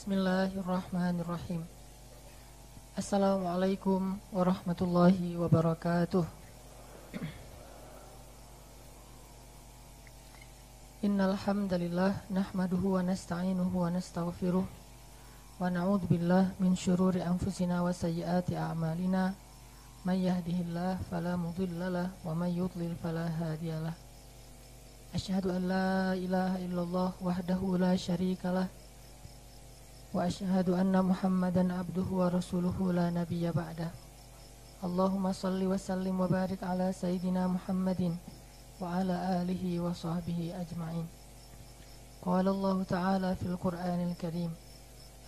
Bismillahirrahmanirrahim. Assalamualaikum warahmatullahi wabarakatuh. Innal hamdalillah nahmaduhu wa nasta'inuhu wa nastaghfiruh wa na'udzu billahi min syururi anfusina wa sayyiati a'malina. May yahdihillahu fala mudhillalah wa may yudlil fala hadiyalah. Asyhadu an la ilaha illallah wahdahu la syarikalah wa asyhadu anna Muhammadan abduhu wa rasuluhu la nabiyya ba'dah. Allahumma salli wa sallim wa barik ala sayyidina Muhammadin wa ala alihi wa sahbihi ajma'in. Qala Allah ta'ala fil Qur'anil Karim.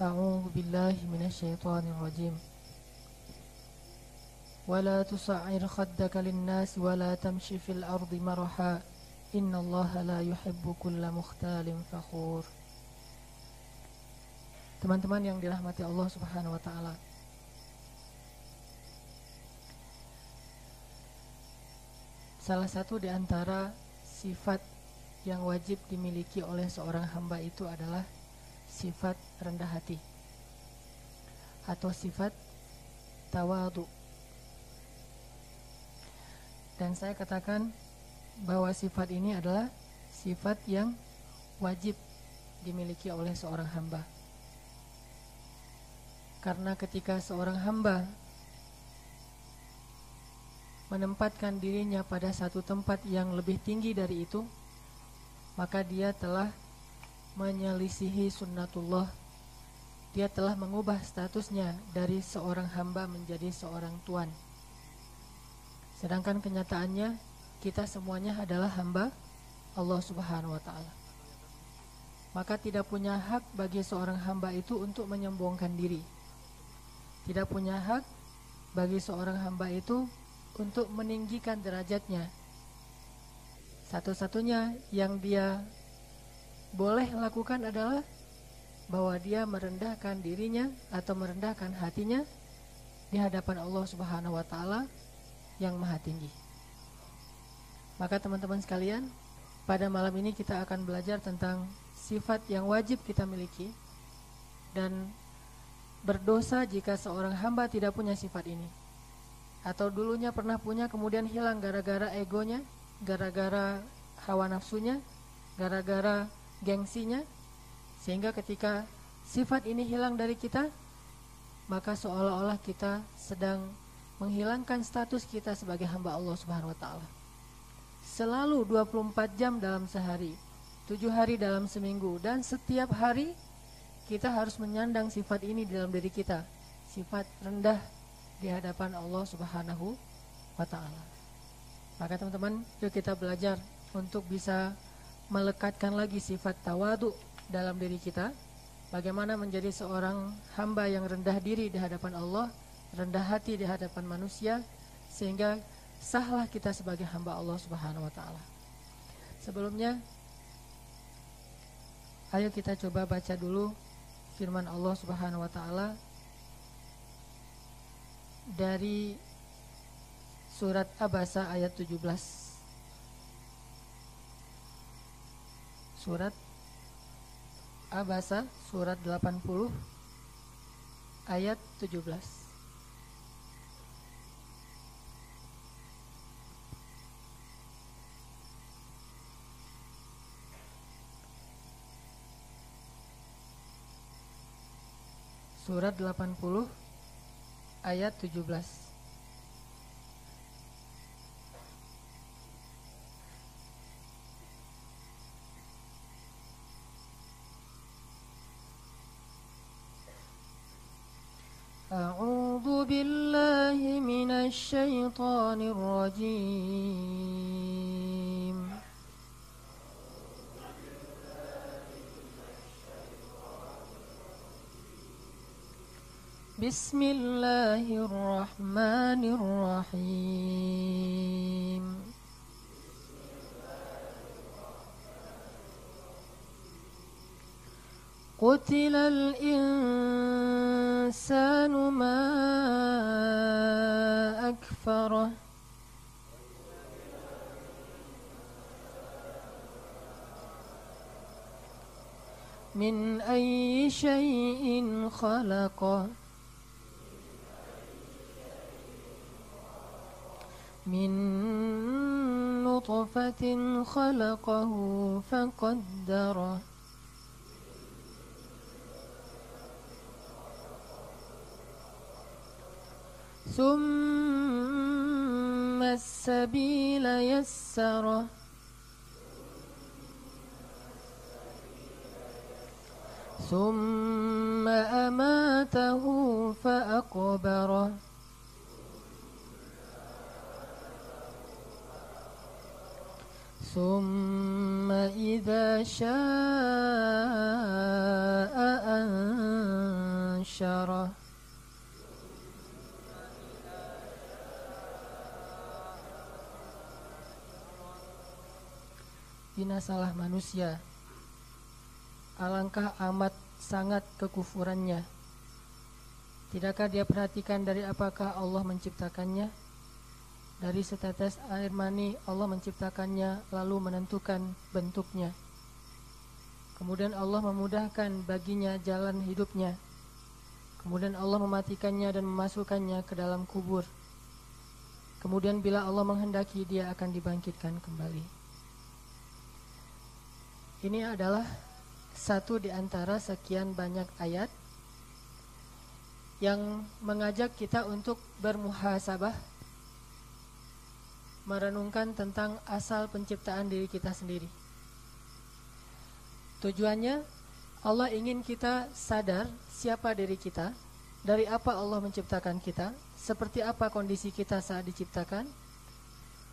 A'udzu billahi minasy syaithanir rajim. Wa la tusa'ir khaddaka lin-nas wa la tamshi fil ardi maraha. Innallaha la yuhibbu kulla mukhtalin fakhur. Teman-teman yang dirahmati Allah Subhanahu wa taala. Salah satu di antara sifat yang wajib dimiliki oleh seorang hamba itu adalah sifat rendah hati atau sifat tawadhu. Dan saya katakan bahwa sifat ini adalah sifat yang wajib dimiliki oleh seorang hamba. Karena ketika seorang hamba menempatkan dirinya pada satu tempat yang lebih tinggi dari itu, maka dia telah menyelisihi sunnatullah. Dia telah mengubah statusnya dari seorang hamba menjadi seorang tuan. Sedangkan kenyataannya kita semuanya adalah hamba Allah Subhanahu wa taala. Maka tidak punya hak bagi seorang hamba itu untuk menyombongkan diri. Tidak punya hak bagi seorang hamba itu untuk meninggikan derajatnya. Satu-satunya yang dia boleh lakukan adalah bahwa dia merendahkan dirinya atau merendahkan hatinya di hadapan Allah Subhanahu wa taala yang Maha Tinggi. Maka teman-teman sekalian, pada malam ini kita akan belajar tentang sifat yang wajib kita miliki dan berdosa jika seorang hamba tidak punya sifat ini, atau dulunya pernah punya kemudian hilang gara-gara egonya, gara-gara hawa nafsunya, gara-gara gengsinya, sehingga ketika sifat ini hilang dari kita, maka seolah-olah kita sedang menghilangkan status kita sebagai hamba Allah Subhanahu wa taala. Selalu 24 jam dalam sehari, 7 hari dalam seminggu, dan setiap hari kita harus menyandang sifat ini di dalam diri kita, sifat rendah di hadapan Allah Subhanahu wa taala. Maka teman-teman, yuk kita belajar untuk bisa melekatkan lagi sifat tawadhu dalam diri kita. Bagaimana menjadi seorang hamba yang rendah diri di hadapan Allah, rendah hati di hadapan manusia, sehingga sahlah kita sebagai hamba Allah Subhanahu wa taala. Sebelumnya, ayo kita coba baca dulu firman Allah Subhanahu wa taala dari surat Abasa ayat 17. Surat Abasa surat 80 ayat 17. Surat 80 ayat 17. A'udzu billahi minasy syaithanir rajim. Bismillahirrahmanirrahim. Qutilal insanu ma akfarah. من أي شيء خلقه من نطفة خلقه فقدره ثم السبيل يسره ثم أماته فأقبره ثم إذا شاء أنشره Binasalah manusia, alangkah amat sangat kekufurannya. Tidakkah dia perhatikan dari apakah Allah menciptakannya? Dari setetes air mani Allah menciptakannya, lalu menentukan bentuknya. Kemudian Allah memudahkan baginya jalan hidupnya. Kemudian Allah mematikannya dan memasukkannya ke dalam kubur. Kemudian bila Allah menghendaki, dia akan dibangkitkan kembali. Ini adalah satu di antara sekian banyak ayat yang mengajak kita untuk bermuhasabah, merenungkan tentang asal penciptaan diri kita sendiri. Tujuannya, Allah ingin kita sadar siapa diri kita, dari apa Allah menciptakan kita, seperti apa kondisi kita saat diciptakan,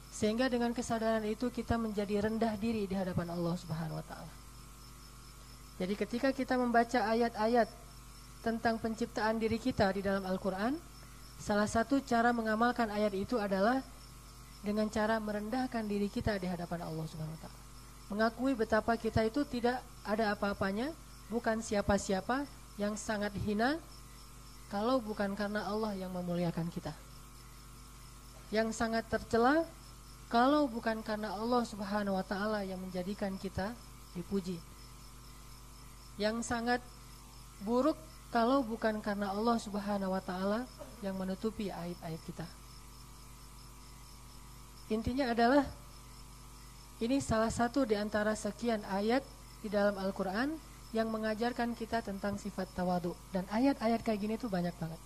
sehingga dengan kesadaran itu kita menjadi rendah diri di hadapan Allah Subhanahu wa Ta'ala. Jadi ketika kita membaca ayat-ayat tentang penciptaan diri kita di dalam Al-Quran, salah satu cara mengamalkan ayat itu adalah dengan cara merendahkan diri kita di hadapan Allah Subhanahu wa Ta'ala. Mengakui betapa kita itu tidak ada apa-apanya, bukan siapa-siapa, yang sangat hina kalau bukan karena Allah yang memuliakan kita. Yang sangat tercela kalau bukan karena Allah Subhanahu wa Ta'ala yang menjadikan kita dipuji. Yang sangat buruk kalau bukan karena Allah Subhanahu wa Ta'ala yang menutupi aib-aib kita. Intinya adalah ini salah satu di antara sekian ayat di dalam Al-Quran yang mengajarkan kita tentang sifat tawadu. Dan ayat-ayat kayak gini tuh banyak banget.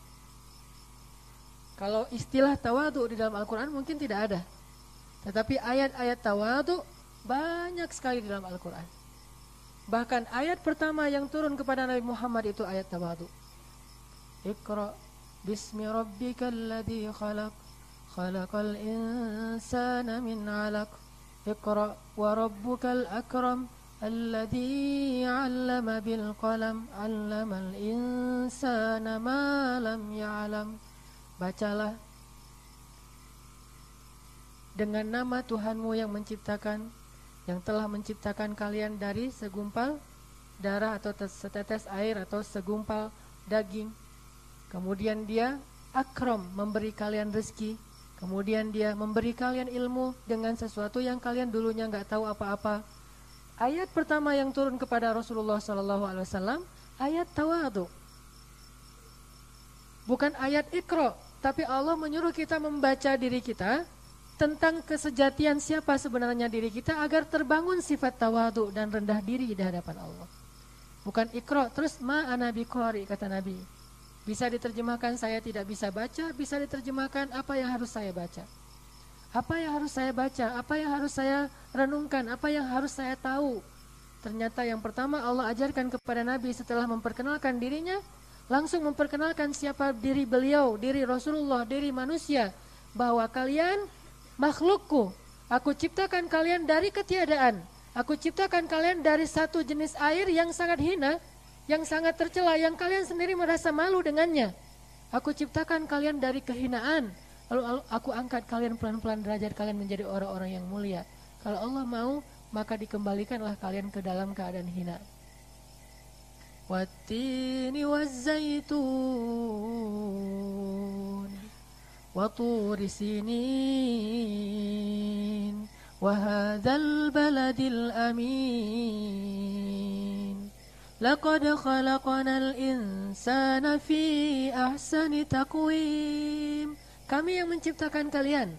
Kalau istilah tawadu di dalam Al-Quran mungkin tidak ada, tetapi ayat-ayat tawadu banyak sekali di dalam Al-Quran. Bahkan ayat pertama yang turun kepada Nabi Muhammad itu ayat tawadu. Iqra bismi rabbikal ladzi khalaq, khalaqal insana min 'alaq. Iqra wa rabbukal akram, alladzi 'allama bil qalam, 'allamal insana ma lam ya'lam. Bacalah dengan nama Tuhanmu yang menciptakan, yang telah menciptakan kalian dari segumpal darah atau setetes air atau segumpal daging. Kemudian dia akram, memberi kalian rezeki. Kemudian dia memberi kalian ilmu dengan sesuatu yang kalian dulunya nggak tahu apa-apa. Ayat pertama yang turun kepada Rasulullah SAW ayat tawadu, bukan ayat ikra. Tapi Allah menyuruh kita membaca diri kita tentang kesejatian siapa sebenarnya diri kita agar terbangun sifat tawadu dan rendah diri di hadapan Allah. Bukan ikra terus ma ana biqari, kata Nabi. Bisa diterjemahkan saya tidak bisa baca, bisa diterjemahkan apa yang harus saya baca. Apa yang harus saya baca, apa yang harus saya renungkan, apa yang harus saya tahu. Ternyata yang pertama Allah ajarkan kepada Nabi setelah memperkenalkan dirinya, langsung memperkenalkan siapa diri beliau, diri Rasulullah, diri manusia, bahwa kalian makhlukku, aku ciptakan kalian dari ketiadaan. Aku ciptakan kalian dari satu jenis air yang sangat hina, yang sangat tercela, yang kalian sendiri merasa malu dengannya. Aku ciptakan kalian dari kehinaan, lalu aku angkat kalian pelan-pelan derajat kalian menjadi orang-orang yang mulia. Kalau Allah mau, maka dikembalikanlah kalian ke dalam keadaan hina. Wattini wazzaitun wa turi sinin wa hadzal baladil amin Laqad khalaqnal insana fi ahsani taqwim. Kami yang menciptakan kalian.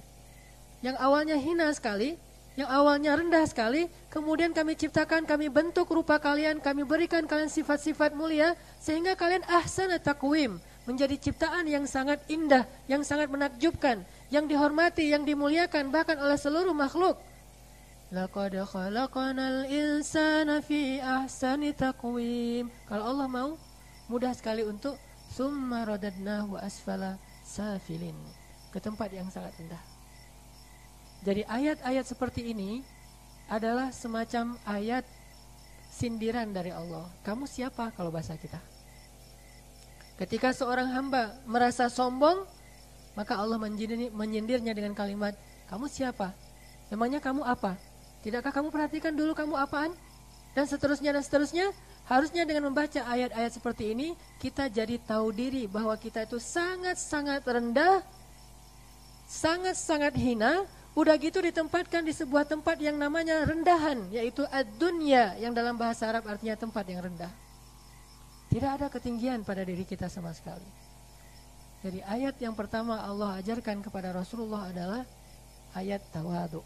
Yang awalnya hina sekali, yang awalnya rendah sekali, kemudian kami ciptakan, kami bentuk rupa kalian, kami berikan kalian sifat-sifat mulia, sehingga kalian ahsana taqwim, menjadi ciptaan yang sangat indah, yang sangat menakjubkan, yang dihormati, yang dimuliakan bahkan oleh seluruh makhluk. Laqad khalaqnal insana fi ahsani taqwim. Kalau Allah mau, mudah sekali untuk summa radadnahu asfala safilin, ke tempat yang sangat rendah. Jadi ayat-ayat seperti ini adalah semacam ayat sindiran dari Allah. Kamu siapa kalau bahasa kita? Ketika seorang hamba merasa sombong, maka Allah menyindirnya dengan kalimat, kamu siapa? Memangnya kamu apa? Tidakkah kamu perhatikan dulu kamu apaan? Dan seterusnya dan seterusnya. Harusnya dengan membaca ayat-ayat seperti ini, kita jadi tahu diri bahwa kita itu sangat-sangat rendah, sangat-sangat hina. Udah gitu ditempatkan di sebuah tempat yang namanya rendahan, yaitu ad-dunya, yang dalam bahasa Arab artinya tempat yang rendah. Tidak ada ketinggian pada diri kita sama sekali. Jadi ayat yang pertama Allah ajarkan kepada Rasulullah adalah ayat tawadu.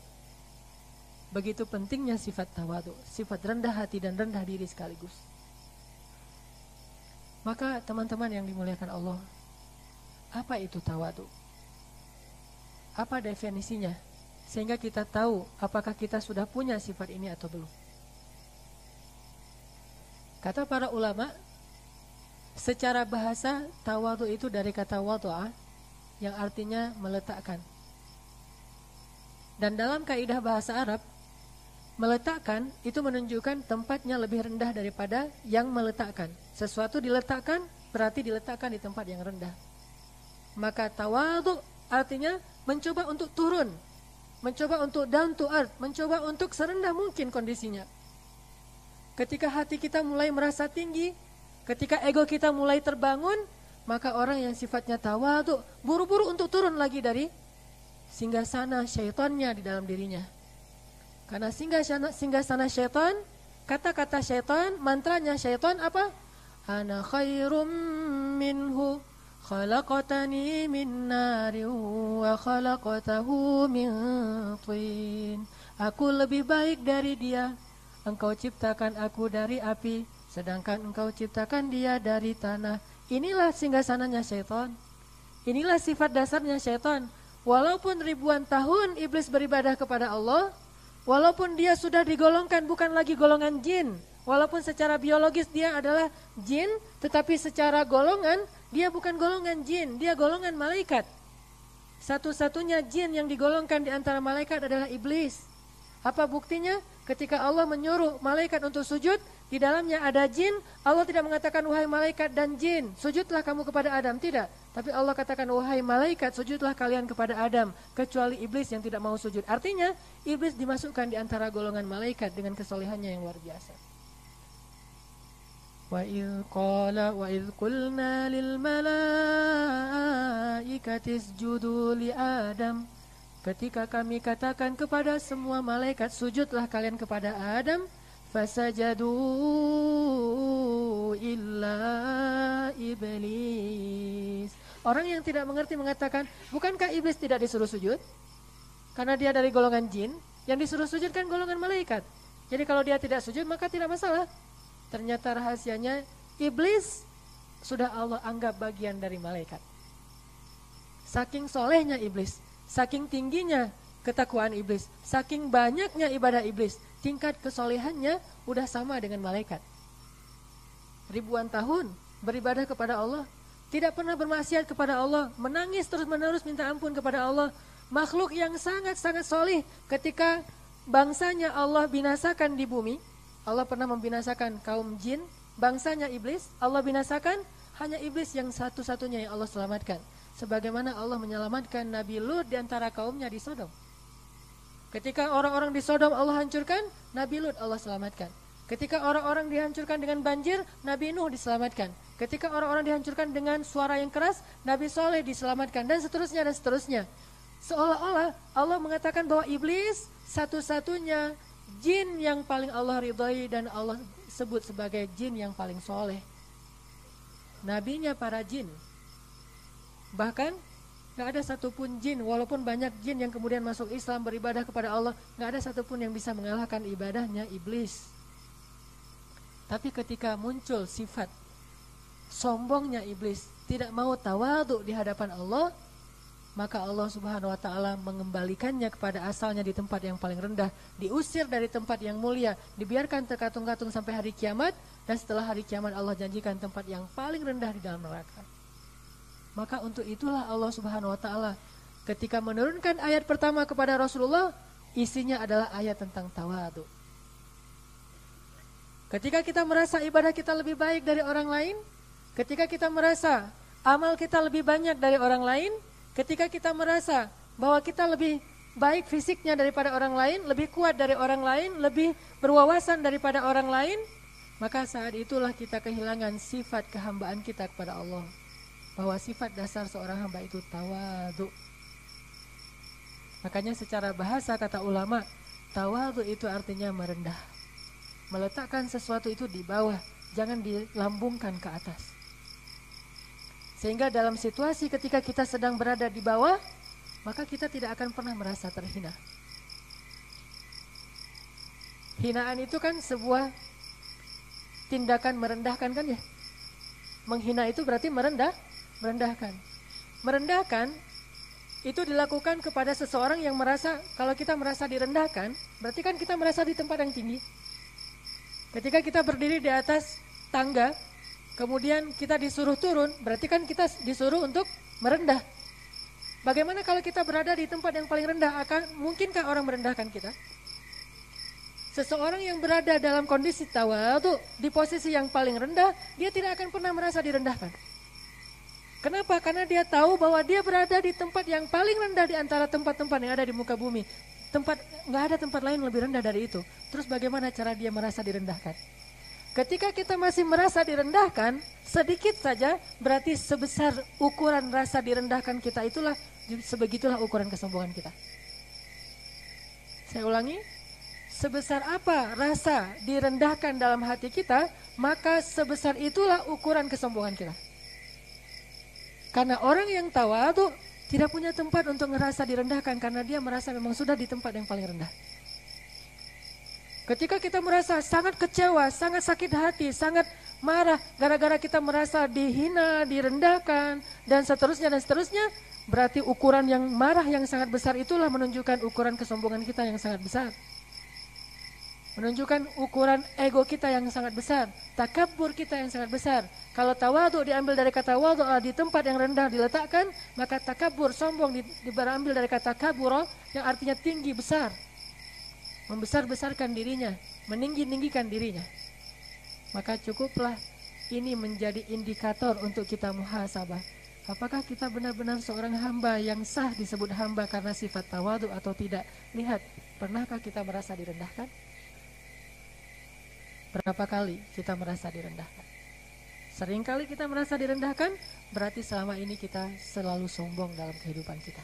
Begitu pentingnya sifat tawadu, sifat rendah hati dan rendah diri sekaligus. Maka teman-teman yang dimuliakan Allah, apa itu tawadu? Apa definisinya? Sehingga kita tahu apakah kita sudah punya sifat ini atau belum. Kata para ulama, secara bahasa tawadu itu dari kata wadu'a, yang artinya meletakkan. Dan dalam kaidah bahasa Arab, meletakkan itu menunjukkan tempatnya lebih rendah daripada yang meletakkan. Sesuatu diletakkan berarti diletakkan di tempat yang rendah. Maka tawadu artinya mencoba untuk turun, mencoba untuk down to earth, mencoba untuk serendah mungkin kondisinya. Ketika hati kita mulai merasa tinggi, ketika ego kita mulai terbangun, maka orang yang sifatnya tawadu buru-buru untuk turun lagi dari singgasana syaitannya di dalam dirinya. Karena singgasana syaitan, kata-kata syaitan, mantranya syaitan apa? Ana khairum minhu khalaqatani min nari wa khalaqatahu min tin. Aku lebih baik dari dia. Engkau ciptakan aku dari api, sedangkan engkau ciptakan dia dari tanah. Inilah singgasananya syaitan. Inilah sifat dasarnya syaitan. Walaupun ribuan tahun iblis beribadah kepada Allah, walaupun dia sudah digolongkan bukan lagi golongan jin, walaupun secara biologis dia adalah jin, tetapi secara golongan dia bukan golongan jin, dia golongan malaikat. Satu-satunya jin yang digolongkan di antara malaikat adalah iblis. Apa buktinya? Ketika Allah menyuruh malaikat untuk sujud, di dalamnya ada jin, Allah tidak mengatakan wahai malaikat dan jin, sujudlah kamu kepada Adam, tidak. Tapi Allah katakan wahai malaikat, sujudlah kalian kepada Adam, kecuali iblis yang tidak mau sujud. Artinya, iblis dimasukkan di antara golongan malaikat dengan kesolehannya yang luar biasa. Wa idh qulna lil malaikati isjudu li Adam. Ketika kami katakan kepada semua malaikat, sujudlah kalian kepada Adam, fasajadu illa iblis. Orang yang tidak mengerti mengatakan, bukankah iblis tidak disuruh sujud? Karena dia dari golongan jin, yang disuruh sujud kan golongan malaikat. Jadi kalau dia tidak sujud maka tidak masalah. Ternyata rahasianya, iblis sudah Allah anggap bagian dari malaikat. Saking solehnya iblis, saking tingginya ketakwaan iblis, saking banyaknya ibadah iblis, tingkat kesolehannya udah sama dengan malaikat. Ribuan tahun beribadah kepada Allah, tidak pernah bermaksiat kepada Allah, menangis terus-menerus minta ampun kepada Allah. Makhluk yang sangat-sangat soleh, ketika bangsanya Allah binasakan di bumi, Allah pernah membinasakan kaum jin, bangsanya iblis, Allah binasakan, hanya iblis yang satu-satunya yang Allah selamatkan. Sebagaimana Allah menyelamatkan Nabi Lut di antara kaumnya di Sodom. Ketika orang-orang di Sodom Allah hancurkan, Nabi Lut Allah selamatkan. Ketika orang-orang dihancurkan dengan banjir, Nabi Nuh diselamatkan. Ketika orang-orang dihancurkan dengan suara yang keras, Nabi Soleh diselamatkan, dan seterusnya dan seterusnya. Seolah-olah Allah mengatakan bahwa iblis satu-satunya jin yang paling Allah ridhai dan Allah disebut sebagai jin yang paling soleh, nabinya para jin. Bahkan gak ada satupun jin, walaupun banyak jin yang kemudian masuk Islam beribadah kepada Allah, gak ada satupun yang bisa mengalahkan ibadahnya iblis. Tapi ketika muncul sifat sombongnya iblis, tidak mau tawadhu di hadapan Allah, maka Allah Subhanahu wa ta'ala mengembalikannya kepada asalnya di tempat yang paling rendah, diusir dari tempat yang mulia, dibiarkan terkatung-katung sampai hari kiamat, dan setelah hari kiamat Allah janjikan tempat yang paling rendah di dalam neraka. Maka untuk itulah Allah Subhanahu wa ta'ala ketika menurunkan ayat pertama kepada Rasulullah, isinya adalah ayat tentang tawadhu. Ketika kita merasa ibadah kita lebih baik dari orang lain, ketika kita merasa amal kita lebih banyak dari orang lain, ketika kita merasa bahwa kita lebih baik fisiknya daripada orang lain, lebih kuat dari orang lain, lebih berwawasan daripada orang lain, maka saat itulah kita kehilangan sifat kehambaan kita kepada Allah. Bahwa sifat dasar seorang hamba itu tawadhu. Makanya secara bahasa kata ulama, tawadhu itu artinya merendah. Meletakkan sesuatu itu di bawah, jangan dilambungkan ke atas. Sehingga dalam situasi ketika kita sedang berada di bawah, maka kita tidak akan pernah merasa terhina. Hinaan itu kan sebuah tindakan merendahkan kan ya? Menghina itu berarti merendahkan. Merendahkan itu dilakukan kepada seseorang yang merasa, kalau kita merasa direndahkan, berarti kan kita merasa di tempat yang tinggi. Ketika kita berdiri di atas tangga, kemudian kita disuruh turun, berarti kan kita disuruh untuk merendah. Bagaimana kalau kita berada di tempat yang paling rendah, mungkinkah orang merendahkan kita? Seseorang yang berada dalam kondisi tawadhu, di posisi yang paling rendah, dia tidak akan pernah merasa direndahkan. Kenapa? Karena dia tahu bahwa dia berada di tempat yang paling rendah di antara tempat-tempat yang ada di muka bumi. Nggak ada tempat lain lebih rendah dari itu. Terus bagaimana cara dia merasa direndahkan? Ketika kita masih merasa direndahkan, sedikit saja, berarti sebesar ukuran rasa direndahkan kita itulah, sebegitulah ukuran kesombongan kita. Saya ulangi, sebesar apa rasa direndahkan dalam hati kita, maka sebesar itulah ukuran kesombongan kita. Karena orang yang tawadhu tidak punya tempat untuk merasa direndahkan, karena dia merasa memang sudah di tempat yang paling rendah. Ketika kita merasa sangat kecewa, sangat sakit hati, sangat marah, gara-gara kita merasa dihina, direndahkan, dan seterusnya, berarti ukuran yang marah yang sangat besar itulah menunjukkan ukuran kesombongan kita yang sangat besar. Menunjukkan ukuran ego kita yang sangat besar, takabur kita yang sangat besar. Kalau tawadhu diambil dari kata wadhu, di tempat yang rendah diletakkan, maka takabur, sombong, diambil dari kata kabur, yang artinya tinggi, besar. Membesar-besarkan dirinya, meninggi-ninggikan dirinya. Maka cukuplah ini menjadi indikator untuk kita muhasabah. Apakah kita benar-benar seorang hamba yang sah disebut hamba karena sifat tawadhu atau tidak? Lihat, pernahkah kita merasa direndahkan? Berapa kali kita merasa direndahkan? Seringkali kita merasa direndahkan, berarti selama ini kita selalu sombong dalam kehidupan kita.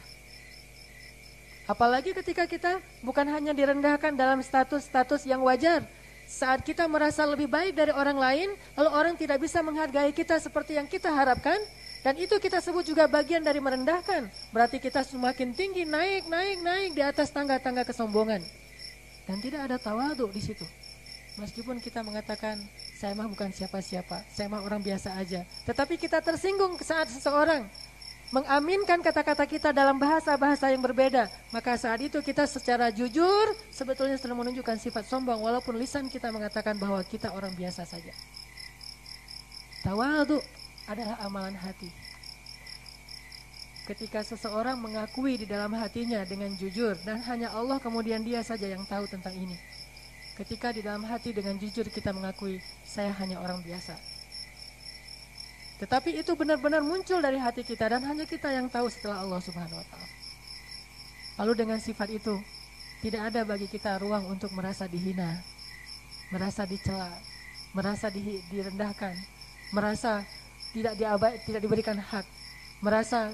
Apalagi ketika kita bukan hanya direndahkan dalam status-status yang wajar. Saat kita merasa lebih baik dari orang lain, lalu orang tidak bisa menghargai kita seperti yang kita harapkan, dan itu kita sebut juga bagian dari merendahkan. Berarti kita semakin tinggi, naik di atas tangga-tangga kesombongan. Dan tidak ada tawadhu di situ. Meskipun kita mengatakan, saya mah bukan siapa-siapa, saya mah orang biasa aja. Tetapi kita tersinggung saat seseorang mengaminkan kata-kata kita dalam bahasa-bahasa yang berbeda. Maka saat itu kita secara jujur sebetulnya sedang menunjukkan sifat sombong, walaupun lisan kita mengatakan bahwa kita orang biasa saja. Tawadhu adalah amalan hati. Ketika seseorang mengakui di dalam hatinya dengan jujur, dan hanya Allah kemudian dia saja yang tahu tentang ini. Ketika di dalam hati dengan jujur kita mengakui, saya hanya orang biasa. Tetapi itu benar-benar muncul dari hati kita, dan hanya kita yang tahu setelah Allah Subhanahu wa ta'ala. Lalu dengan sifat itu, tidak ada bagi kita ruang untuk merasa dihina, merasa dicela, merasa direndahkan, merasa tidak diberikan hak, merasa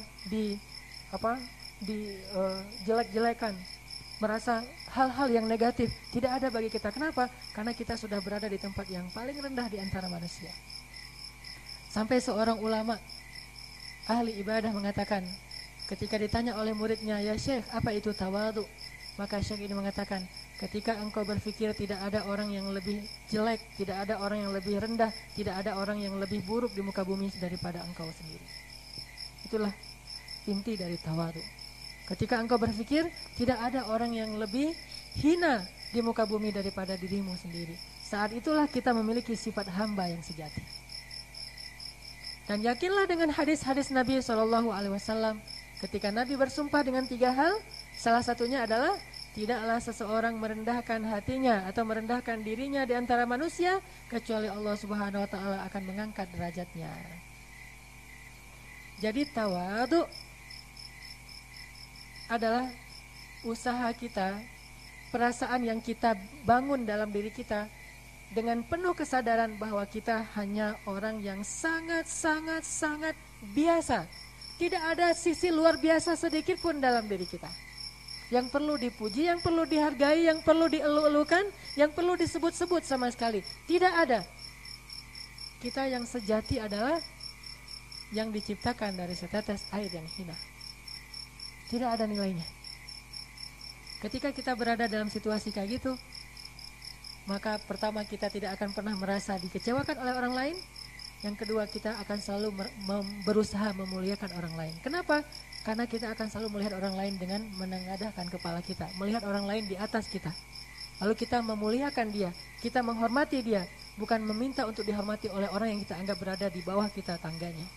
jelek-jelekan. merasa hal-hal yang negatif. Tidak ada bagi kita. Kenapa? Karena kita sudah berada di tempat yang paling rendah di antara manusia. Sampai seorang ulama ahli ibadah mengatakan, ketika ditanya oleh muridnya, "Ya Syekh, apa itu tawadhu?" Maka Syekh ini mengatakan, ketika engkau berpikir tidak ada orang yang lebih jelek, tidak ada orang yang lebih rendah, tidak ada orang yang lebih buruk di muka bumi daripada engkau sendiri. Itulah inti dari tawadhu. Ketika engkau berpikir tidak ada orang yang lebih hina di muka bumi daripada dirimu sendiri, saat itulah kita memiliki sifat hamba yang sejati. Dan yakinlah dengan hadis-hadis Nabi SAW, ketika Nabi bersumpah dengan 3 hal, salah satunya adalah tidaklah seseorang merendahkan hatinya atau merendahkan dirinya di antara manusia kecuali Allah Subhanahu wa taala akan mengangkat derajatnya. Jadi tawadhu adalah usaha kita, perasaan yang kita bangun dalam diri kita dengan penuh kesadaran bahwa kita hanya orang yang sangat biasa. Tidak ada sisi luar biasa sedikit pun dalam diri kita. Yang perlu dipuji, yang perlu dihargai, yang perlu dielu-elukan, yang perlu disebut-sebut sama sekali. Tidak ada. Kita yang sejati adalah yang diciptakan dari setetes air yang hina. Tidak ada nilainya. Ketika kita berada dalam situasi kayak gitu, maka pertama kita tidak akan pernah merasa dikecewakan oleh orang lain. Yang kedua, kita akan selalu berusaha memuliakan orang lain. Kenapa? Karena kita akan selalu melihat orang lain dengan menengadahkan kepala kita, melihat orang lain di atas kita. Lalu kita memuliakan dia, kita menghormati dia, bukan meminta untuk dihormati oleh orang yang kita anggap berada di bawah kita tangganya.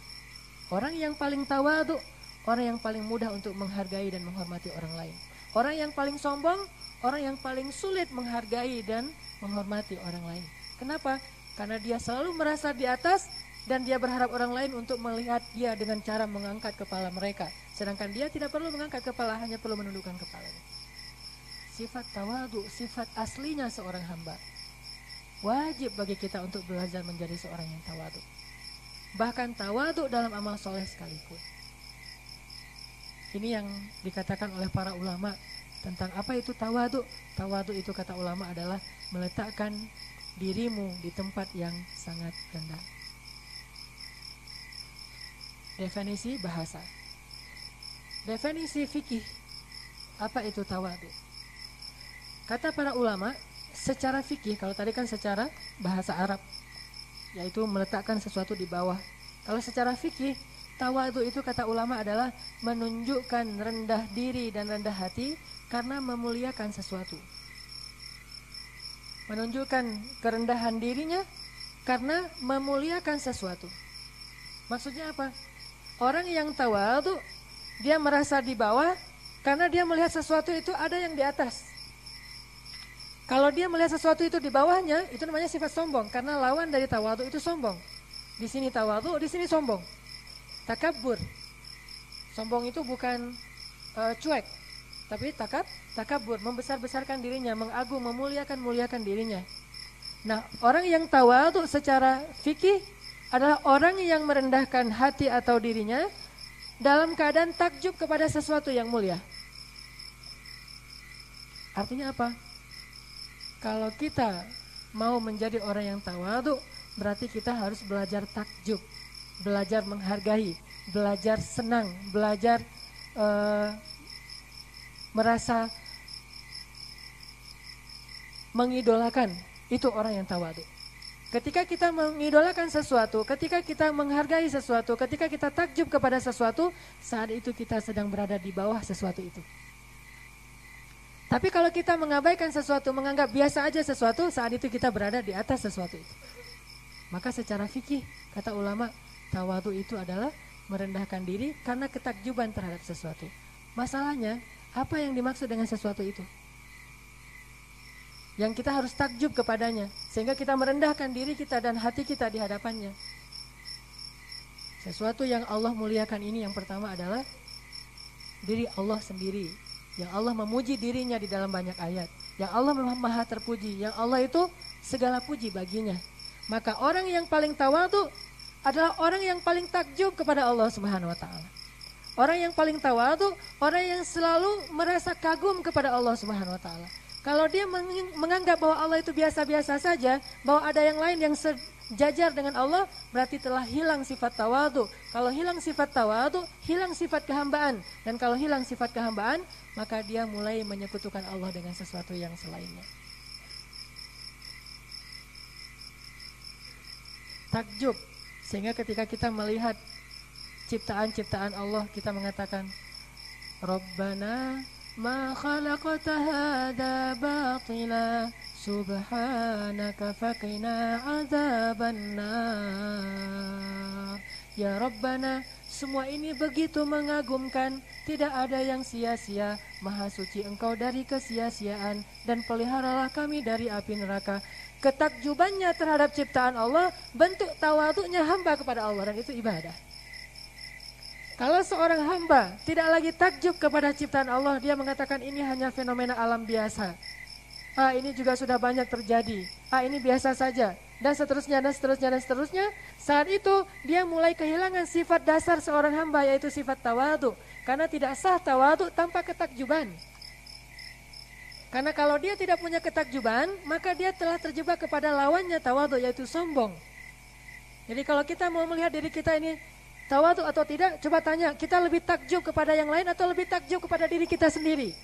Orang yang paling tawadhu, orang yang paling mudah untuk menghargai dan menghormati orang lain. Orang yang paling sombong, orang yang paling sulit menghargai dan menghormati orang lain. Kenapa? Karena dia selalu merasa di atas dan dia berharap orang lain untuk melihat dia dengan cara mengangkat kepala mereka. Sedangkan dia tidak perlu mengangkat kepala, hanya perlu menundukkan kepalanya. Sifat tawadhu, sifat aslinya seorang hamba. Wajib bagi kita untuk belajar menjadi seorang yang tawadhu. Bahkan tawadhu dalam amal soleh sekalipun. Ini yang dikatakan oleh para ulama tentang apa itu tawadhu. Tawadhu itu kata ulama adalah meletakkan dirimu di tempat yang sangat rendah. Definisi bahasa. Definisi fikih. Apa itu tawadhu? Kata para ulama, secara fikih, kalau tadi kan secara bahasa Arab, yaitu meletakkan sesuatu di bawah. Kalau secara fikih, tawadhu itu kata ulama adalah menunjukkan rendah diri dan rendah hati karena memuliakan sesuatu. Menunjukkan kerendahan dirinya karena memuliakan sesuatu. Maksudnya apa? Orang yang tawadhu, dia merasa di bawah karena dia melihat sesuatu itu ada yang di atas. Kalau dia melihat sesuatu itu di bawahnya, itu namanya sifat sombong, karena lawan dari tawadhu itu sombong. Di sini tawadhu, di sini sombong. Takabbur. Sombong itu bukan cuek, tapi takabbur, membesar-besarkan dirinya, memuliakan dirinya. Nah, orang yang tawadhu secara fikih adalah orang yang merendahkan hati atau dirinya dalam keadaan takjub kepada sesuatu yang mulia. Artinya apa? Kalau kita mau menjadi orang yang tawadhu, berarti kita harus belajar takjub, belajar menghargai, belajar senang, belajar merasa mengidolakan. Itu orang yang tawadhu. Ketika kita mengidolakan sesuatu, ketika kita menghargai sesuatu, ketika kita takjub kepada sesuatu, saat itu kita sedang berada di bawah sesuatu itu. Tapi kalau kita mengabaikan sesuatu, menganggap biasa aja sesuatu, saat itu kita berada di atas sesuatu itu. Maka secara fikih, kata ulama, tawadhu itu adalah merendahkan diri karena ketakjuban terhadap sesuatu. Masalahnya, apa yang dimaksud dengan sesuatu itu? Yang kita harus takjub kepadanya, sehingga kita merendahkan diri kita dan hati kita di hadapannya. Sesuatu yang Allah muliakan ini yang pertama adalah diri Allah sendiri. Yang Allah memuji dirinya di dalam banyak ayat. Yang Allah maha terpuji. Yang Allah itu segala puji baginya. Maka orang yang paling tawadhu adalah orang yang paling takjub kepada Allah Subhanahu wa ta'ala. Orang yang paling tawadhu, orang yang selalu merasa kagum kepada Allah Subhanahu wa taala. Kalau dia menganggap bahwa Allah itu biasa-biasa saja, bahwa ada yang lain yang sejajar dengan Allah, berarti telah hilang sifat tawadhu. Kalau hilang sifat tawadhu, hilang sifat kehambaan. Dan kalau hilang sifat kehambaan, maka dia mulai menyekutukan Allah dengan sesuatu yang selainnya. Takjub, sehingga ketika kita melihat ciptaan-ciptaan Allah, kita mengatakan Rabbana ma khalaqta hadza batila subhanaka faqina adzabannar. Ya Rabbana, semua ini begitu mengagumkan, tidak ada yang sia-sia. Maha suci Engkau dari kesia-siaan, dan peliharalah kami dari api neraka. Ketakjubannya terhadap ciptaan Allah bentuk tawadhunya hamba kepada Allah, dan itu ibadah. Kalau seorang hamba tidak lagi takjub kepada ciptaan Allah, dia mengatakan ini hanya fenomena alam biasa. Ini juga sudah banyak terjadi. Ini biasa saja. Dan seterusnya, dan seterusnya, dan seterusnya. Saat itu dia mulai kehilangan sifat dasar seorang hamba, yaitu sifat tawadhu. Karena tidak sah tawadhu tanpa ketakjuban. Karena kalau dia tidak punya ketakjuban, maka dia telah terjebak kepada lawannya tawadhu, yaitu sombong. Jadi kalau kita mau melihat diri kita ini tawadhu atau tidak, coba tanya, kita lebih takjub kepada yang lain atau lebih takjub kepada diri kita sendiri?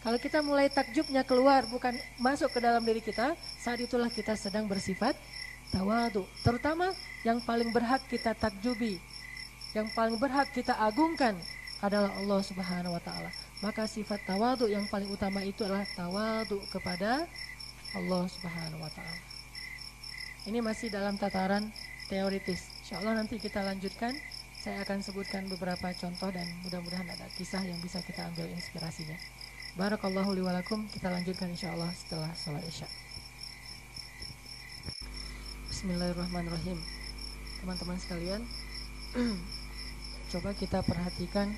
Kalau kita mulai takjubnya keluar, bukan masuk ke dalam diri kita, saat itulah kita sedang bersifat tawadhu. Terutama yang paling berhak kita takjubi, yang paling berhak kita agungkan adalah Allah Subhanahu wa taala. Maka sifat tawadhu yang paling utama itu adalah tawadhu kepada Allah Subhanahu wa taala. Ini masih dalam tataran teoritis. Insyaallah nanti kita lanjutkan. Saya akan sebutkan beberapa contoh dan mudah-mudahan ada kisah yang bisa kita ambil inspirasinya. Barakallahu li wa lakum. Kita lanjutkan insyaallah setelah salat Isya. Bismillahirrahmanirrahim. Teman-teman sekalian, coba kita perhatikan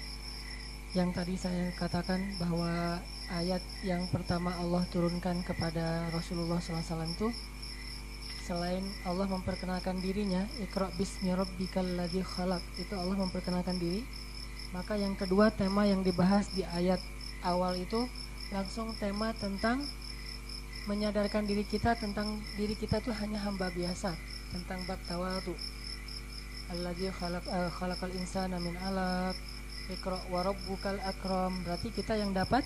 yang tadi saya katakan bahwa ayat yang pertama Allah turunkan kepada Rasulullah SAW itu, selain Allah memperkenalkan dirinya, Iqra bismi rabbikal ladzi khalaq, itu Allah memperkenalkan diri. Maka yang kedua, tema yang dibahas di ayat awal itu langsung tema tentang menyadarkan diri kita tentang diri kita itu hanya hamba biasa, tentang bab tawadhu. Alladzi khalaqal insana min 'alaq, Iqra wa rabbukal akram. Berarti kita yang dapat,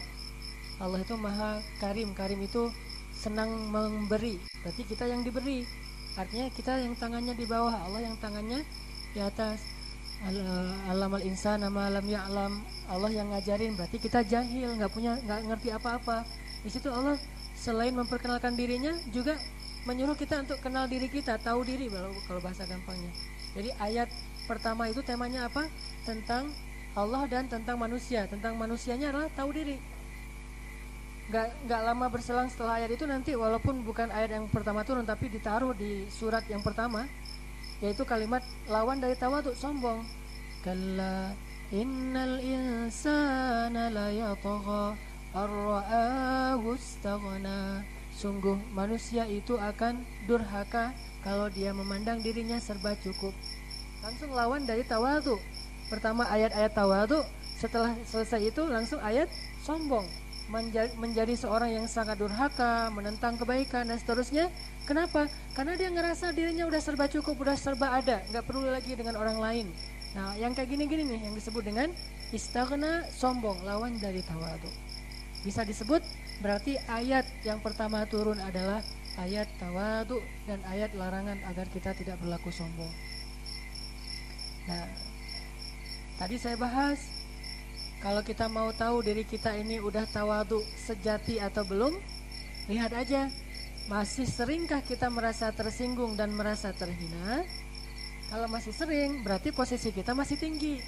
Allah itu Maha Karim. Karim itu senang memberi, berarti kita yang diberi. Artinya kita yang tangannya di bawah, Allah yang tangannya di atas. Alamal insana ma lam ya'lam, Allah yang ngajarin, berarti kita jahil, nggak ngerti apa-apa. Di situ Allah selain memperkenalkan dirinya juga menyuruh kita untuk kenal diri kita, tahu diri kalau bahasa gampangnya. Jadi ayat pertama itu temanya apa? Tentang Allah dan tentang manusia. Tentang manusianya adalah tahu diri. Gak lama berselang setelah ayat itu nanti, walaupun bukan ayat yang pertama turun tapi ditaruh di surat yang pertama, yaitu kalimat lawan dari tawadhu, sombong. Kalla innal insana la yatagha ar-ra'ahu istaghna. Sungguh manusia itu akan durhaka kalau dia memandang dirinya serba cukup. Langsung lawan dari tawadhu. Pertama ayat-ayat tawadhu, setelah selesai itu langsung ayat sombong. Menjadi seorang yang sangat durhaka, menentang kebaikan dan seterusnya. Kenapa? Karena dia ngerasa dirinya udah serba cukup, udah serba ada, nggak perlu lagi dengan orang lain. Nah, yang kayak gini-gini nih yang disebut dengan istaghna, sombong, lawan dari tawadhu. Bisa disebut berarti ayat yang pertama turun adalah ayat tawadhu dan ayat larangan agar kita tidak berlaku sombong. Nah, tadi saya bahas, kalau kita mau tahu diri kita ini udah tawadhu sejati atau belum, lihat aja, masih seringkah kita merasa tersinggung dan merasa terhina? Kalau masih sering, berarti posisi kita masih tinggi.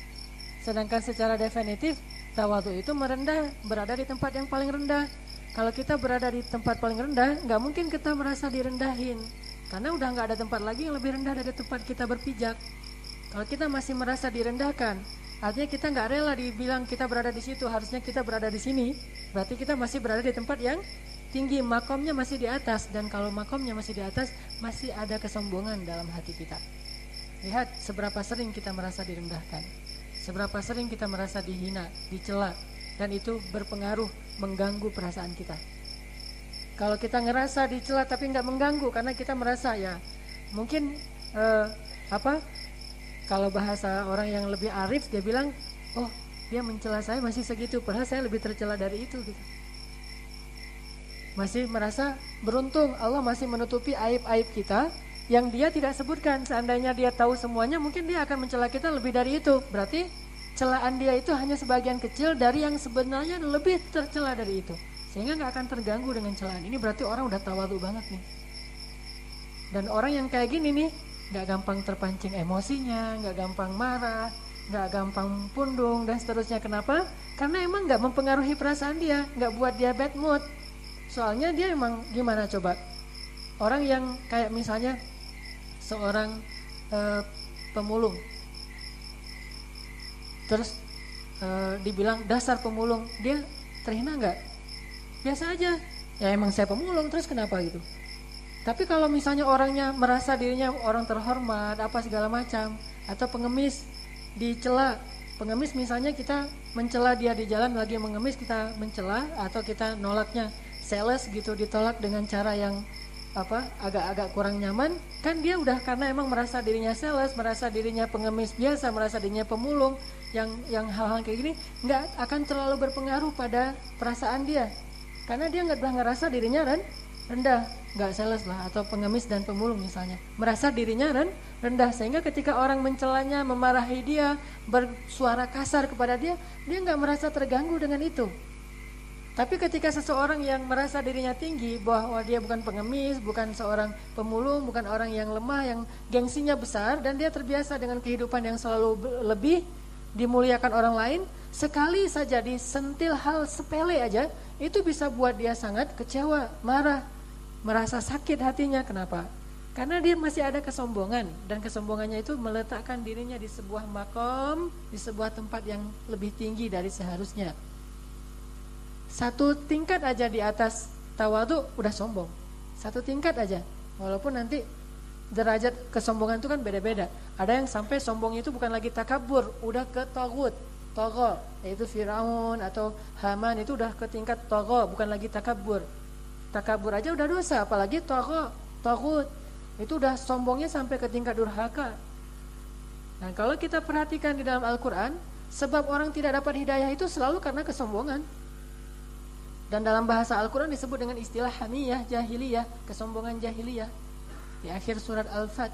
Sedangkan secara definitif, tawadhu itu merendah, berada di tempat yang paling rendah. Kalau kita berada di tempat paling rendah, nggak mungkin kita merasa direndahin, karena udah nggak ada tempat lagi yang lebih rendah dari tempat kita berpijak. Kalau kita masih merasa direndahkan, artinya kita nggak rela dibilang kita berada di situ, harusnya kita berada di sini. Berarti kita masih berada di tempat yang tinggi, makomnya masih di atas. Dan kalau makomnya masih di atas, masih ada kesombongan dalam hati kita. Lihat seberapa sering kita merasa direndahkan. Seberapa sering kita merasa dihina, dicela, dan itu berpengaruh, mengganggu perasaan kita. Kalau kita ngerasa dicela tapi nggak mengganggu, karena kita merasa ya mungkin kalau bahasa orang yang lebih arif, dia bilang, oh dia mencela saya masih segitu, padahal saya lebih tercela dari itu gitu. Masih merasa beruntung Allah masih menutupi aib-aib kita yang dia tidak sebutkan. Seandainya dia tahu semuanya, mungkin dia akan mencela kita lebih dari itu. Berarti celaan dia itu hanya sebagian kecil dari yang sebenarnya lebih tercela dari itu, sehingga gak akan terganggu dengan celaan. Ini berarti orang udah tawadhu banget nih. Dan orang yang kayak gini nih gak gampang terpancing emosinya, gak gampang marah, gak gampang pundung dan seterusnya. Kenapa? Karena emang gak mempengaruhi perasaan dia, gak buat dia bad mood. Soalnya dia emang gimana coba, orang yang kayak misalnya seorang pemulung, terus dibilang dasar pemulung, dia terhina nggak? Biasa aja, ya emang saya pemulung, terus kenapa gitu? Tapi kalau misalnya orangnya merasa dirinya orang terhormat, apa segala macam, atau pengemis dicela, pengemis misalnya kita mencela dia di jalan lagi mengemis, kita mencela atau kita nolaknya, sales gitu, ditolak dengan cara yang agak-agak kurang nyaman, kan dia udah karena emang merasa dirinya sales, merasa dirinya pengemis biasa, merasa dirinya pemulung, yang hal-hal kayak gini nggak akan terlalu berpengaruh pada perasaan dia, karena dia nggak ngerasa dirinya rendah, nggak sales lah atau pengemis dan pemulung misalnya, merasa dirinya rendah, sehingga ketika orang mencelanya, memarahi dia, bersuara kasar kepada dia, dia nggak merasa terganggu dengan itu. Tapi ketika seseorang yang merasa dirinya tinggi, bahwa dia bukan pengemis, bukan seorang pemulung, bukan orang yang lemah, yang gengsinya besar, dan dia terbiasa dengan kehidupan yang selalu lebih dimuliakan orang lain, sekali saja disentil hal sepele aja, itu bisa buat dia sangat kecewa, marah, merasa sakit hatinya. Kenapa? Karena dia masih ada kesombongan, dan kesombongannya itu meletakkan dirinya di sebuah makom, di sebuah tempat yang lebih tinggi dari seharusnya. Satu tingkat aja di atas tawadhu udah sombong. Satu tingkat aja. Walaupun nanti derajat kesombongan itu kan beda-beda. Ada yang sampai sombong itu bukan lagi takabur, udah ke taghut, tagha, yaitu Firaun atau Haman, itu udah ke tingkat tagha, bukan lagi takabur. Takabur aja udah dosa, apalagi tagha, taghut. Itu udah sombongnya sampai ke tingkat durhaka. Nah, kalau kita perhatikan di dalam Al-Qur'an, sebab orang tidak dapat hidayah itu selalu karena kesombongan. Dan dalam bahasa Al-Quran disebut dengan istilah hamiyah jahiliyah, kesombongan jahiliyah. Di akhir surat Al-Fat,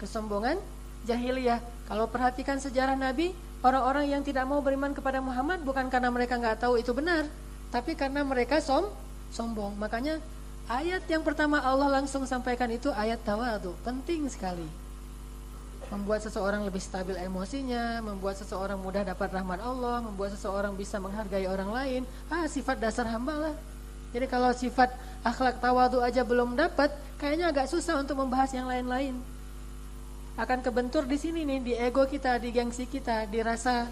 kesombongan jahiliyah. Kalau perhatikan sejarah Nabi, orang-orang yang tidak mau beriman kepada Muhammad bukan karena mereka nggak tahu itu benar, tapi karena mereka sombong. Makanya ayat yang pertama Allah langsung sampaikan itu ayat tawadhu, penting sekali. Membuat seseorang lebih stabil emosinya, membuat seseorang mudah dapat rahmat Allah, membuat seseorang bisa menghargai orang lain. Sifat dasar hamba lah. Jadi kalau sifat akhlak tawadhu aja belum dapat, kayaknya agak susah untuk membahas yang lain-lain. Akan kebentur di sini nih, di ego kita, di gengsi kita, di rasa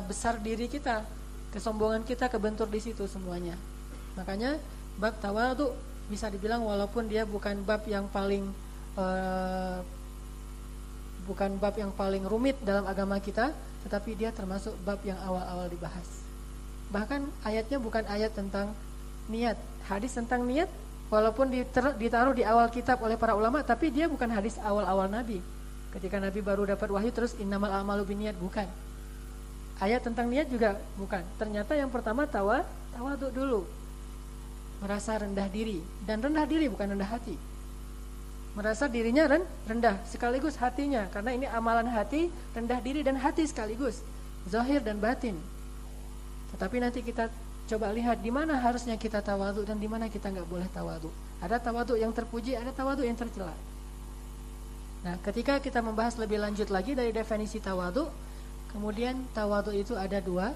besar diri kita, kesombongan kita kebentur di situ semuanya. Makanya bab tawadhu bisa dibilang walaupun dia bukan bab yang paling rumit dalam agama kita, tetapi dia termasuk bab yang awal-awal dibahas. Bahkan ayatnya bukan ayat tentang niat, hadis tentang niat, walaupun ditaruh di awal kitab oleh para ulama, tapi dia bukan hadis awal-awal Nabi. Ketika Nabi baru dapat wahyu terus innamal a'malu binniyat, bukan. Ayat tentang niat juga bukan. Ternyata yang pertama tawadhu dulu. Merasa rendah diri, dan rendah diri bukan rendah hati. Merasa dirinya rendah sekaligus hatinya, karena ini amalan hati, rendah diri dan hati sekaligus, zahir dan batin. Tetapi nanti kita coba lihat di mana harusnya kita tawadhu dan di mana kita nggak boleh tawadhu. Ada tawadhu yang terpuji, ada tawadhu yang tercela. Nah, ketika kita membahas lebih lanjut lagi dari definisi tawadhu, kemudian tawadhu itu ada dua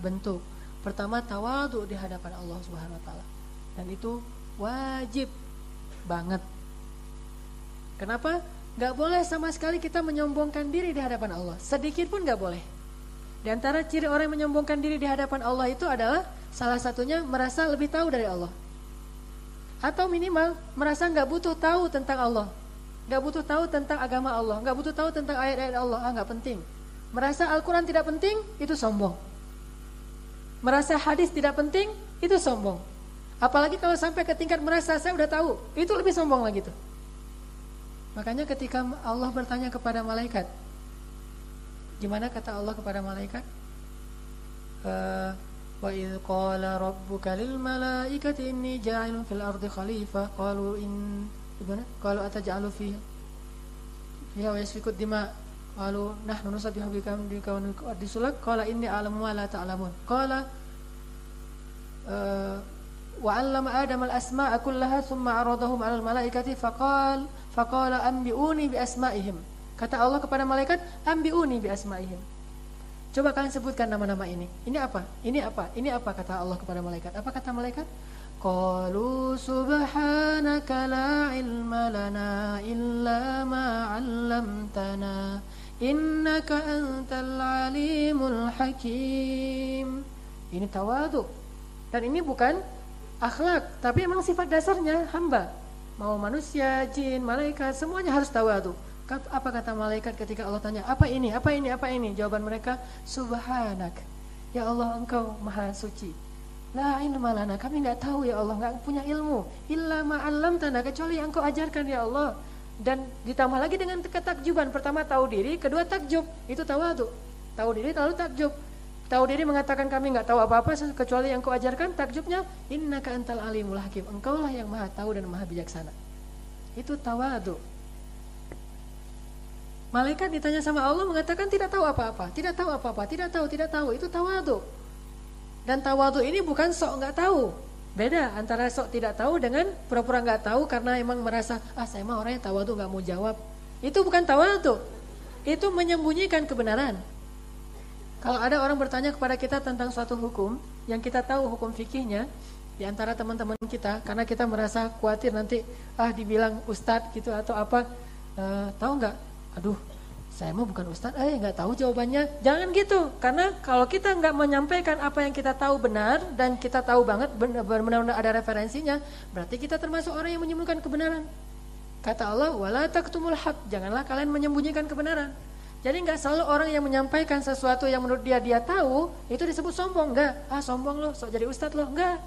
bentuk. Pertama, tawadhu di hadapan Allah Subhanahu wa taala. Dan itu wajib banget. Kenapa? Gak boleh sama sekali kita menyombongkan diri di hadapan Allah. Sedikit pun gak boleh. Di antara ciri orang yang menyombongkan diri di hadapan Allah itu adalah salah satunya merasa lebih tahu dari Allah. Atau minimal merasa gak butuh tahu tentang Allah, gak butuh tahu tentang agama Allah, gak butuh tahu tentang ayat-ayat Allah. Gak penting. Merasa Al-Quran tidak penting, itu sombong. Merasa hadis tidak penting, itu sombong. Apalagi kalau sampai ke tingkat merasa saya udah tahu, itu lebih sombong lagi tuh. Makanya ketika Allah bertanya kepada malaikat, gimana kata Allah kepada malaikat? Wa idh qala rabbuka lil malaikati inni ja'ilun fil ardi khalifah qalu ataj'alu fiha wa yasfiku dima qalu nahnu nusabbihu bihamdika wa nuqaddisu lak qala inni a'lamu ma la ta'lamun qala wa 'allama adama al-asma'a kullaha thumma 'aradahum 'ala al-malaikati faqala anbi'uni bi asma'ihim. Kata Allah kepada malaikat, anbi'uni bi asma'ihim. Coba kalian sebutkan nama-nama ini. Ini apa? Ini apa? Ini apa kata Allah kepada malaikat? Apa kata malaikat? Qalu subhanaka la ilma lana illa ma 'allamtana innaka antal alimul hakim. Ini tawadhu. Dan ini bukan akhlak, tapi memang sifat dasarnya hamba. Mau manusia, jin, malaikat, semuanya harus tawadhu. Apa kata malaikat ketika Allah tanya, apa ini, apa ini, apa ini? Jawaban mereka, subhanak. Ya Allah, engkau maha suci. La ilma lana, kami enggak tahu ya Allah, enggak punya ilmu. Illa ma 'allamtana, kecuali yang engkau ajarkan ya Allah. Dan ditambah lagi dengan ketakjuban. Pertama tahu diri, kedua takjub. Itu tawadhu. Tahu diri lalu takjub. Tahu diri mengatakan kami enggak tahu apa-apa kecuali yang engkau ajarkan, takjubnya innaka antal alimul hakim. Engkaulah yang maha tahu dan maha bijaksana. Itu tawadhu. Malaikat ditanya sama Allah mengatakan tidak tahu apa-apa, tidak tahu apa-apa, tidak tahu, itu tawadhu. Dan tawadhu ini bukan sok enggak tahu. Beda antara sok tidak tahu dengan pura-pura enggak tahu karena emang merasa, saya mah orangnya tawadhu enggak mau jawab. Itu bukan tawadhu. Itu menyembunyikan kebenaran. Kalau ada orang bertanya kepada kita tentang suatu hukum yang kita tahu hukum fikihnya di antara teman-teman kita karena kita merasa khawatir nanti dibilang ustadz gitu atau apa, tahu enggak? Aduh, saya mah bukan ustadz, nggak tahu jawabannya. Jangan gitu, karena kalau kita nggak menyampaikan apa yang kita tahu benar dan kita tahu banget benar-benar ada referensinya, berarti kita termasuk orang yang menyembunyikan kebenaran. Kata Allah, wala taktumul haq, janganlah kalian menyembunyikan kebenaran. Jadi nggak selalu orang yang menyampaikan sesuatu yang menurut dia tahu itu disebut sombong. Nggak, sombong loh, sok jadi ustadz loh, nggak.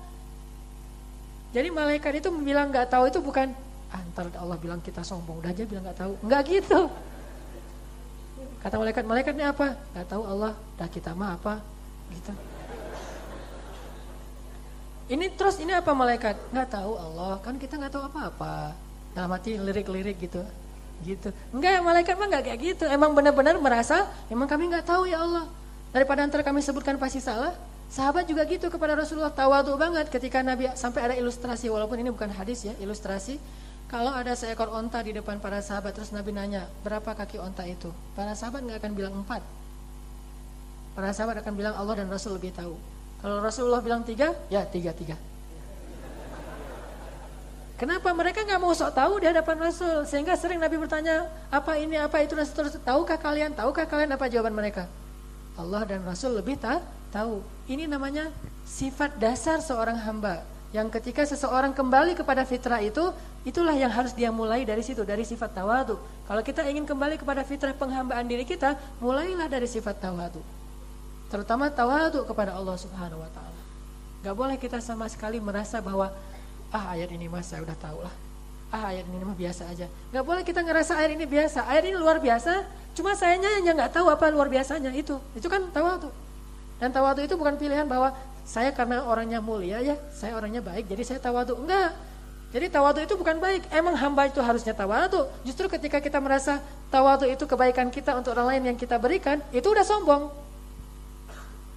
Jadi malaikat itu bilang nggak tahu itu bukan ntar Allah bilang kita sombong, udah aja bilang nggak tahu, nggak gitu. Kata malaikatnya apa? Gak tahu Allah, dah kita mah apa? Gitu. Ini apa malaikat? Gak tahu Allah, kan kita gak tahu apa-apa. Dalam hati lirik-lirik gitu. Enggak, malaikat mah gak kayak gitu. Emang benar-benar merasa, emang kami gak tahu ya Allah. Daripada antara kami sebutkan pasti salah. Sahabat juga gitu kepada Rasulullah, tawadhu banget ketika Nabi sampai ada ilustrasi, walaupun ini bukan hadis ya, ilustrasi. Kalau ada seekor onta di depan para sahabat, terus Nabi nanya, berapa kaki onta itu? Para sahabat nggak akan bilang 4. Para sahabat akan bilang Allah dan Rasul lebih tahu. Kalau Rasulullah bilang 3, ya 3. Kenapa? Mereka nggak mau sok tahu di hadapan Rasul. Sehingga sering Nabi bertanya, apa ini, apa itu, dan seterusnya. Tahukah kalian apa jawaban mereka? Allah dan Rasul lebih tahu. Ini namanya sifat dasar seorang hamba. Yang ketika seseorang kembali kepada fitrah itu, itulah yang harus dia mulai dari situ, dari sifat tawadhu. Kalau kita ingin kembali kepada fitrah penghambaan diri kita, mulailah dari sifat tawadhu. Terutama tawadhu kepada Allah Subhanahu wa taala. Gak boleh kita sama sekali merasa bahwa ayat ini mah saya udah tahu lah. Ayat ini mah biasa aja. Gak boleh kita ngerasa ayat ini biasa. Ayat ini luar biasa, cuma sayanya yang gak tahu apa luar biasanya itu. Itu kan tawadhu. Dan tawadhu itu bukan pilihan bahwa saya karena orangnya mulia ya, saya orangnya baik, jadi saya tawadhu. Enggak. Jadi tawadhu itu bukan baik. Emang hamba itu harusnya tawadhu. Justru ketika kita merasa tawadhu itu kebaikan kita untuk orang lain yang kita berikan, itu udah sombong.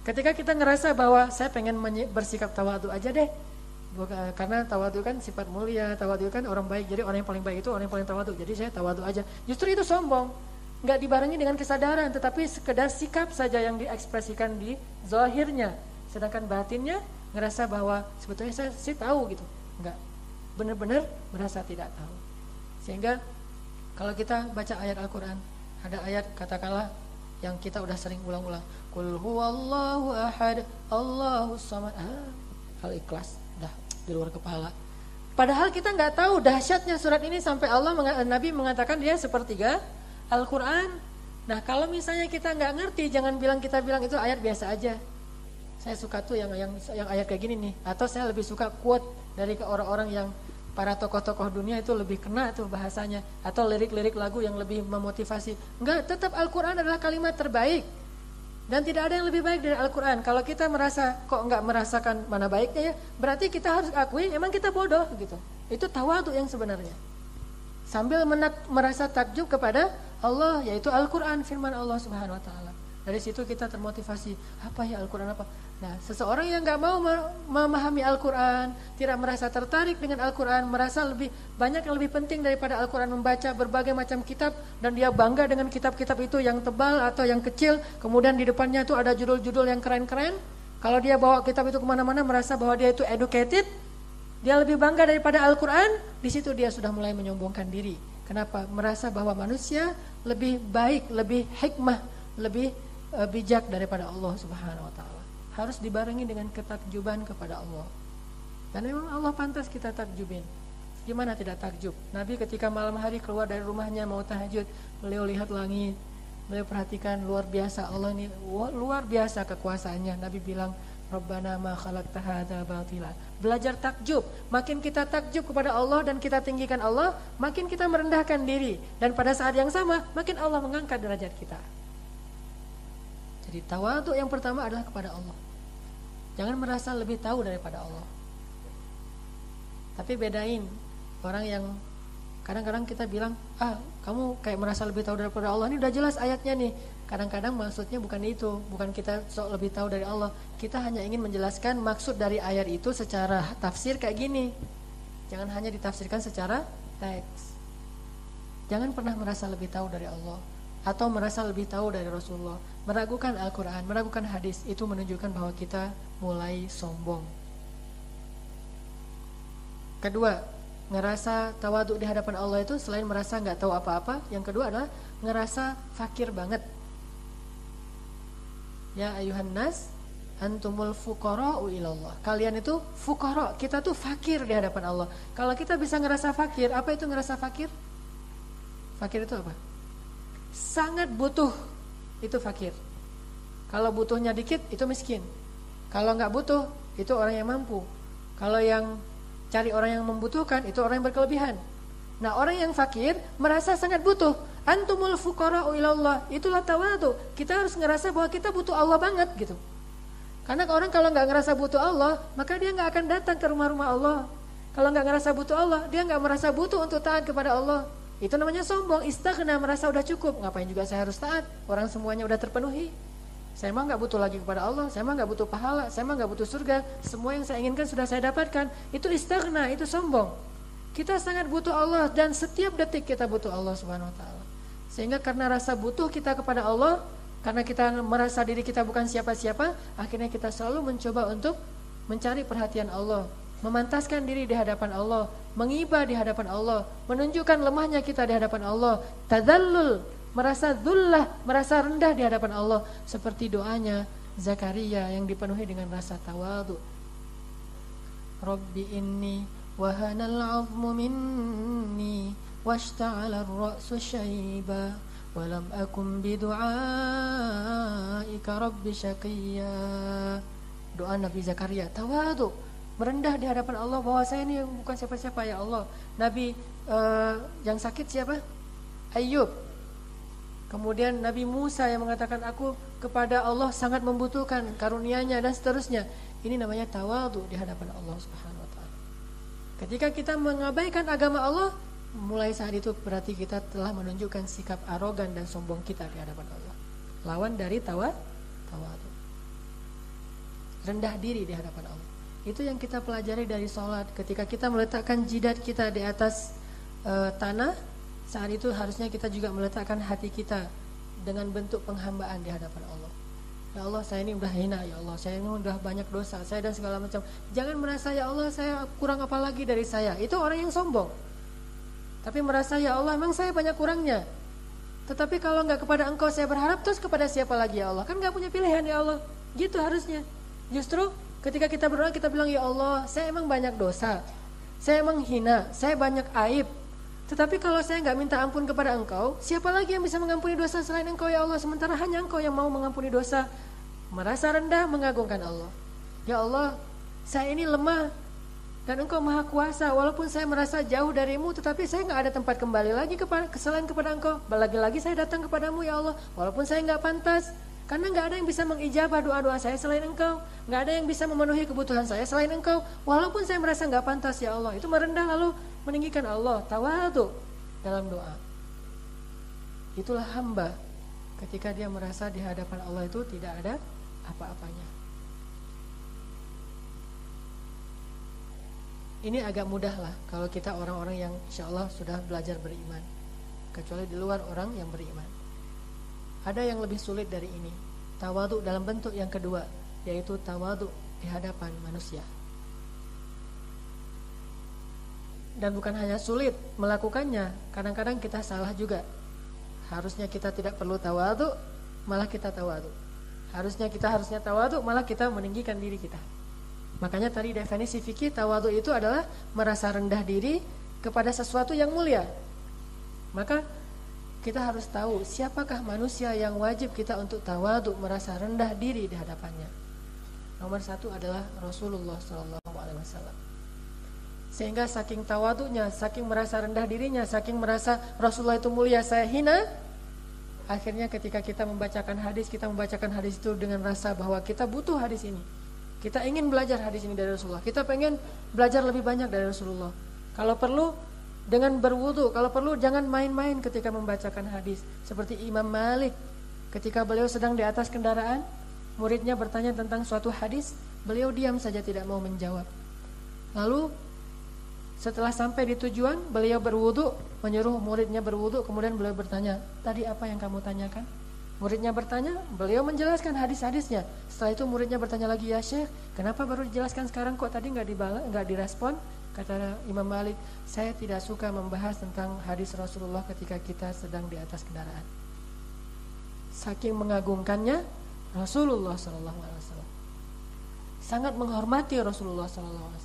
Ketika kita ngerasa bahwa saya pengen bersikap tawadhu aja deh. Karena tawadhu kan sifat mulia, tawadhu kan orang baik. Jadi orang yang paling baik itu orang yang paling tawadhu. Jadi saya tawadhu aja. Justru itu sombong. Enggak dibarengi dengan kesadaran, tetapi sekedar sikap saja yang diekspresikan di zahirnya. Sedangkan batinnya ngerasa bahwa sebetulnya saya sih tahu gitu. Enggak, benar-benar merasa tidak tahu. Sehingga kalau kita baca ayat Al-Quran, ada ayat katakanlah yang kita udah sering ulang-ulang, Qul huwallahu ahad, Allahus samad. Al-Ikhlas dah di luar kepala. Padahal kita nggak tahu dahsyatnya surat ini sampai Nabi mengatakan dia sepertiga Al-Quran. Nah kalau misalnya kita nggak ngerti, jangan kita bilang itu ayat biasa aja. Saya suka tuh yang ayat kayak gini nih. Atau saya lebih suka quote dari orang-orang yang para tokoh-tokoh dunia itu lebih kena tuh bahasanya. Atau lirik-lirik lagu yang lebih memotivasi. Enggak, tetap Al-Quran adalah kalimat terbaik. Dan tidak ada yang lebih baik dari Al-Quran. Kalau kita merasa kok nggak merasakan mana baiknya ya, berarti kita harus akui emang kita bodoh gitu. Itu tawadhu yang sebenarnya. Sambil merasa takjub kepada Allah, yaitu Al-Quran, firman Allah Subhanahu Wa Taala. Dari situ kita termotivasi, apa ya Al-Quran apa? Nah, seseorang yang nggak mau memahami Al-Quran, tidak merasa tertarik dengan Al-Quran, merasa lebih banyak yang lebih penting daripada Al-Quran, membaca berbagai macam kitab, dan dia bangga dengan kitab-kitab itu yang tebal atau yang kecil, kemudian di depannya itu ada judul-judul yang keren-keren. Kalau dia bawa kitab itu kemana-mana, merasa bahwa dia itu educated, dia lebih bangga daripada Al-Quran, di situ dia sudah mulai menyombongkan diri. Kenapa? Merasa bahwa manusia lebih baik, lebih hikmah, lebih bijak daripada Allah Subhanahu Wa Taala. Harus dibarengi dengan ketakjuban kepada Allah. Dan memang Allah pantas kita takjubin. Gimana tidak takjub? Nabi ketika malam hari keluar dari rumahnya mau tahajud, beliau lihat langit, beliau perhatikan luar biasa Allah ini, luar biasa kekuasaannya. Nabi bilang, Rabbana ma khalaqta hadza batila. Belajar takjub. Makin kita takjub kepada Allah dan kita tinggikan Allah, makin kita merendahkan diri. Dan pada saat yang sama, makin Allah mengangkat derajat kita. Jadi tawadhu yang pertama adalah kepada Allah. Jangan merasa lebih tahu daripada Allah. Tapi bedain orang yang kadang-kadang kita bilang, kamu kayak merasa lebih tahu daripada Allah. Ini udah jelas ayatnya nih. Kadang-kadang maksudnya bukan itu, bukan kita sok lebih tahu dari Allah. Kita hanya ingin menjelaskan maksud dari ayat itu secara tafsir kayak gini. Jangan hanya ditafsirkan secara teks. Jangan pernah merasa lebih tahu dari Allah atau merasa lebih tahu dari Rasulullah. Meragukan Al-Quran, meragukan hadis, itu menunjukkan bahwa kita mulai sombong. Kedua, ngerasa tawadhu di hadapan Allah itu selain merasa nggak tahu apa-apa, yang kedua adalah ngerasa fakir banget. Ya ayuhan nas, antumul fuqara'u ilallah. Kalian itu fuqara, kita tuh fakir di hadapan Allah. Kalau kita bisa ngerasa fakir, apa itu ngerasa fakir? Fakir itu apa? Sangat butuh, itu fakir. Kalau butuhnya dikit, itu miskin. Kalau nggak butuh, itu orang yang mampu. Kalau yang cari orang yang membutuhkan, itu orang yang berkelebihan. Nah, orang yang fakir merasa sangat butuh. Antumul fuqara'u ilallah. Itulah tawadhu. Kita harus ngerasa bahwa kita butuh Allah banget gitu. Karena orang kalau nggak ngerasa butuh Allah, maka dia nggak akan datang ke rumah-rumah Allah. Kalau nggak ngerasa butuh Allah, dia nggak merasa butuh untuk taat kepada Allah. Itu namanya sombong, istaghna, merasa udah cukup. Ngapain juga saya harus taat? Orang semuanya udah terpenuhi. Saya mah nggak butuh lagi kepada Allah. Saya mah nggak butuh pahala. Saya mah nggak butuh surga. Semua yang saya inginkan sudah saya dapatkan. Itu istaghna, itu sombong. Kita sangat butuh Allah dan setiap detik kita butuh Allah Subhanahu Wa Taala. Sehingga karena rasa butuh kita kepada Allah, karena kita merasa diri kita bukan siapa-siapa, akhirnya kita selalu mencoba untuk mencari perhatian Allah, memantaskan diri di hadapan Allah, menghibah di hadapan Allah, menunjukkan lemahnya kita di hadapan Allah, tadzallul, merasa dzullah, merasa rendah di hadapan Allah, seperti doanya Zakaria yang dipenuhi dengan rasa tawadhu. Rabbi inni wahanal 'azmu minni washta'ala ar-ra'su syaiba wa lam akum bidu'aika rabbi syaqiyya. Doa Nabi Zakaria, tawadhu, merendah di hadapan Allah bahwa saya ini bukan siapa-siapa ya Allah. Nabi yang sakit siapa? Ayub. Kemudian Nabi Musa yang mengatakan aku kepada Allah sangat membutuhkan karunia-Nya dan seterusnya. Ini namanya tawadhu di hadapan Allah Subhanahu wa taala. Ketika kita mengabaikan agama Allah, mulai saat itu berarti kita telah menunjukkan sikap arogan dan sombong kita di hadapan Allah. Lawan dari tawadhu. Rendah diri di hadapan Allah. Itu yang kita pelajari dari sholat. Ketika kita meletakkan jidat kita di atas tanah, saat itu harusnya kita juga meletakkan hati kita dengan bentuk penghambaan di hadapan Allah. Ya Allah, saya ini udah hina, ya Allah, saya ini udah banyak dosa, saya dan segala macam. Jangan merasa ya Allah saya kurang apa lagi dari saya. Itu orang yang sombong. Tapi merasa ya Allah memang saya banyak kurangnya. Tetapi kalau nggak kepada Engkau saya berharap, terus kepada siapa lagi ya Allah? Kan nggak punya pilihan ya Allah. Gitu harusnya. Justru ketika kita berdoa kita bilang ya Allah, saya emang banyak dosa, saya emang hina, saya banyak aib. Tetapi kalau saya nggak minta ampun kepada engkau, siapa lagi yang bisa mengampuni dosa selain engkau ya Allah? Sementara hanya engkau yang mau mengampuni dosa. Merasa rendah mengagungkan Allah. Ya Allah, saya ini lemah dan engkau maha kuasa. Walaupun saya merasa jauh darimu, tetapi saya nggak ada tempat kembali lagi selain kepada engkau. Lagi-lagi saya datang kepadamu ya Allah. Walaupun saya nggak pantas, karena nggak ada yang bisa mengijabah doa-doa saya selain engkau. Nggak ada yang bisa memenuhi kebutuhan saya selain engkau. Walaupun saya merasa nggak pantas ya Allah. Itu merendah lalu meninggikan Allah, tawadhu dalam doa. Itulah hamba ketika dia merasa di hadapan Allah itu tidak ada apa-apanya. Ini agak mudah lah kalau kita orang-orang yang insya Allah sudah belajar beriman, kecuali di luar orang yang beriman. Ada yang lebih sulit dari ini, tawadhu dalam bentuk yang kedua, yaitu tawadhu di hadapan manusia. Dan bukan hanya sulit melakukannya, kadang-kadang kita salah juga. Harusnya kita tidak perlu tawadhu, malah kita tawadhu. Harusnya tawadhu, malah kita meninggikan diri kita. Makanya tadi definisi fikih tawadhu itu adalah merasa rendah diri kepada sesuatu yang mulia. Maka kita harus tahu siapakah manusia yang wajib kita untuk tawadhu, merasa rendah diri di hadapannya. Nomor satu adalah Rasulullah SAW. Sehingga saking tawadhunya, saking merasa rendah dirinya, saking merasa Rasulullah itu mulia, saya hina. Akhirnya ketika kita membacakan hadis itu dengan rasa bahwa kita butuh hadis ini. Kita ingin belajar hadis ini dari Rasulullah. Kita pengen belajar lebih banyak dari Rasulullah. Kalau perlu dengan berwudu, kalau perlu jangan main-main ketika membacakan hadis. Seperti Imam Malik, ketika beliau sedang di atas kendaraan, muridnya bertanya tentang suatu hadis, beliau diam saja tidak mau menjawab. Lalu setelah sampai di tujuan, beliau berwudu, menyuruh muridnya berwudu, kemudian beliau bertanya, tadi apa yang kamu tanyakan? Muridnya bertanya, beliau menjelaskan hadis-hadisnya. Setelah itu muridnya bertanya lagi, ya Syekh, kenapa baru dijelaskan sekarang, kok tadi nggak direspon? Kata Imam Malik, saya tidak suka membahas tentang hadis Rasulullah ketika kita sedang di atas kendaraan. Saking mengagungkannya Rasulullah SAW, sangat menghormati Rasulullah SAW,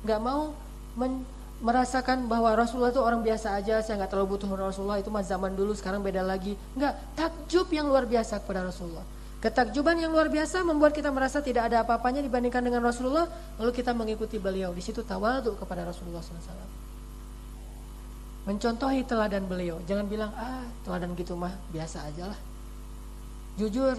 nggak mau merasakan bahwa Rasulullah itu orang biasa aja, saya nggak terlalu butuh Rasulullah, itu mah zaman dulu, sekarang beda lagi. Enggak, takjub yang luar biasa kepada Rasulullah. Ketakjuban yang luar biasa membuat kita merasa tidak ada apa-apanya dibandingkan dengan Rasulullah, lalu kita mengikuti beliau. Di situ tawadhu kepada Rasulullah SAW. Mencontohi teladan beliau, jangan bilang teladan gitu mah biasa aja lah. Jujur,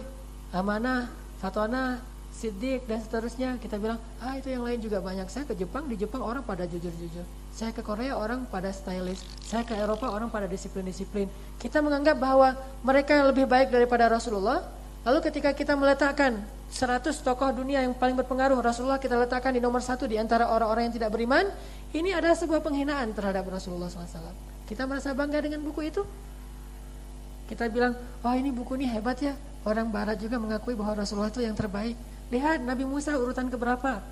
amanah, fatwana, siddiq dan seterusnya, kita bilang itu yang lain juga banyak. Saya ke Jepang, di Jepang orang pada jujur-jujur. Saya ke Korea orang pada stylish. Saya ke Eropa orang pada disiplin-disiplin. Kita menganggap bahwa mereka lebih baik daripada Rasulullah. Lalu ketika kita meletakkan 100 tokoh dunia yang paling berpengaruh, Rasulullah kita letakkan di nomor 1 di antara orang-orang yang tidak beriman, ini adalah sebuah penghinaan terhadap Rasulullah SAW. Kita merasa bangga dengan buku itu. Kita bilang, ini buku ini hebat ya. Orang barat juga mengakui bahwa Rasulullah itu yang terbaik. Lihat Nabi Musa urutan keberapa,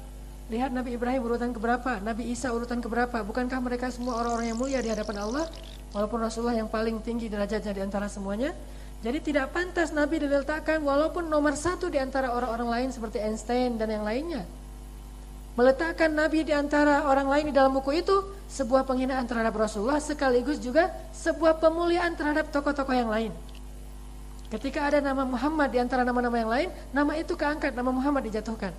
lihat Nabi Ibrahim urutan keberapa, Nabi Isa urutan keberapa. Bukankah mereka semua orang-orang yang mulia di hadapan Allah, walaupun Rasulullah yang paling tinggi derajatnya di antara semuanya. Jadi tidak pantas Nabi diletakkan walaupun nomor 1 di antara orang-orang lain seperti Einstein dan yang lainnya. Meletakkan Nabi di antara orang lain di dalam buku itu sebuah penghinaan terhadap Rasulullah, sekaligus juga sebuah pemuliaan terhadap tokoh-tokoh yang lain. Ketika ada nama Muhammad di antara nama-nama yang lain, nama itu keangkat, nama Muhammad dijatuhkan.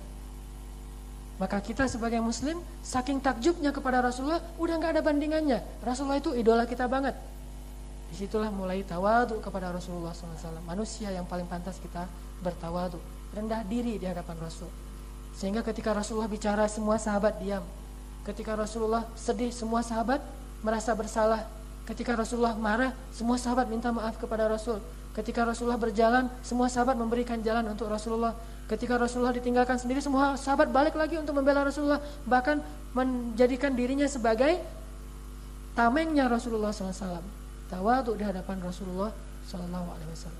Maka kita sebagai muslim, saking takjubnya kepada Rasulullah, udah gak ada bandingannya. Rasulullah itu idola kita banget. Disitulah mulai tawadhu kepada Rasulullah SAW. Manusia yang paling pantas kita bertawadhu, rendah diri di hadapan Rasul. Sehingga ketika Rasulullah bicara, semua sahabat diam. Ketika Rasulullah sedih, semua sahabat merasa bersalah. Ketika Rasulullah marah, semua sahabat minta maaf kepada Rasul. Ketika Rasulullah berjalan, semua sahabat memberikan jalan untuk Rasulullah. Ketika Rasulullah ditinggalkan sendiri, semua sahabat balik lagi untuk membela Rasulullah. Bahkan menjadikan dirinya sebagai tamengnya Rasulullah SAW. Tawadhu di hadapan Rasulullah SAW.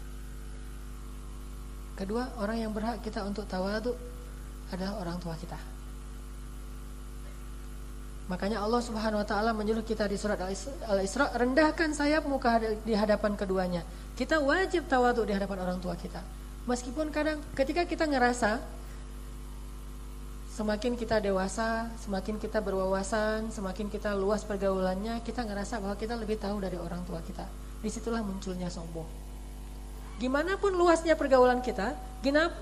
Kedua, orang yang berhak kita untuk tawadhu adalah orang tua kita. Makanya Allah Subhanahu wa taala menyuruh kita di surat Al-Isra, rendahkan sayapmu di hadapan keduanya. Kita wajib tawadhu di hadapan orang tua kita. Meskipun kadang ketika kita ngerasa semakin kita dewasa, semakin kita berwawasan, semakin kita luas pergaulannya, kita ngerasa bahwa kita lebih tahu dari orang tua kita. Disitulah munculnya sombong. Gimana pun luasnya pergaulan kita,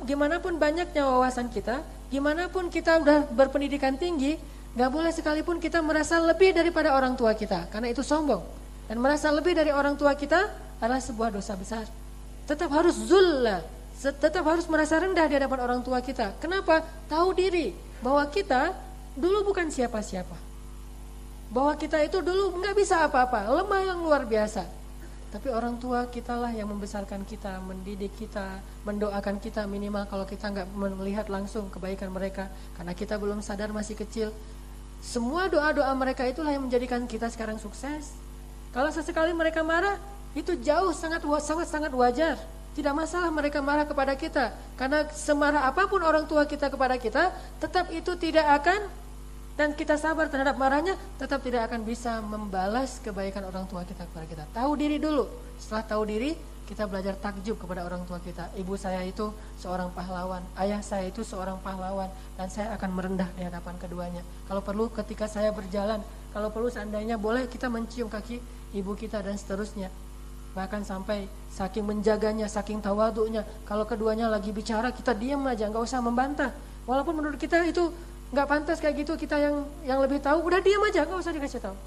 gimana pun banyaknya wawasan kita, gimana pun kita udah berpendidikan tinggi, gak boleh sekalipun kita merasa lebih daripada orang tua kita, karena itu sombong. Dan merasa lebih dari orang tua kita adalah sebuah dosa besar. Tetap harus zulla, tetap harus merasa rendah di hadapan orang tua kita. Kenapa? Tahu diri bahwa kita dulu bukan siapa-siapa. Bahwa kita itu dulu nggak bisa apa-apa, lemah yang luar biasa. Tapi orang tua kita lah yang membesarkan kita, mendidik kita, mendoakan kita minimal kalau kita nggak melihat langsung kebaikan mereka. Karena kita belum sadar masih kecil. Semua doa-doa mereka itulah yang menjadikan kita sekarang sukses. Kalau sesekali mereka marah, itu jauh sangat wajar. Tidak masalah mereka marah kepada kita, karena semarah apapun orang tua kita kepada kita, tetap itu tidak akan, dan kita sabar terhadap marahnya, tetap tidak akan bisa membalas kebaikan orang tua kita kepada kita. Tahu diri dulu. Setelah tahu diri, kita belajar takjub kepada orang tua kita. Ibu saya itu seorang pahlawan, ayah saya itu seorang pahlawan, dan saya akan merendah di hadapan keduanya. Kalau perlu ketika saya berjalan, kalau perlu seandainya boleh kita mencium kaki ibu kita dan seterusnya. Bahkan sampai saking menjaganya, saking tawaduknya, kalau keduanya lagi bicara kita diam aja, nggak usah membantah. Walaupun menurut kita itu nggak pantas kayak gitu, kita yang lebih tahu, udah diam aja, nggak usah dikasih tahu.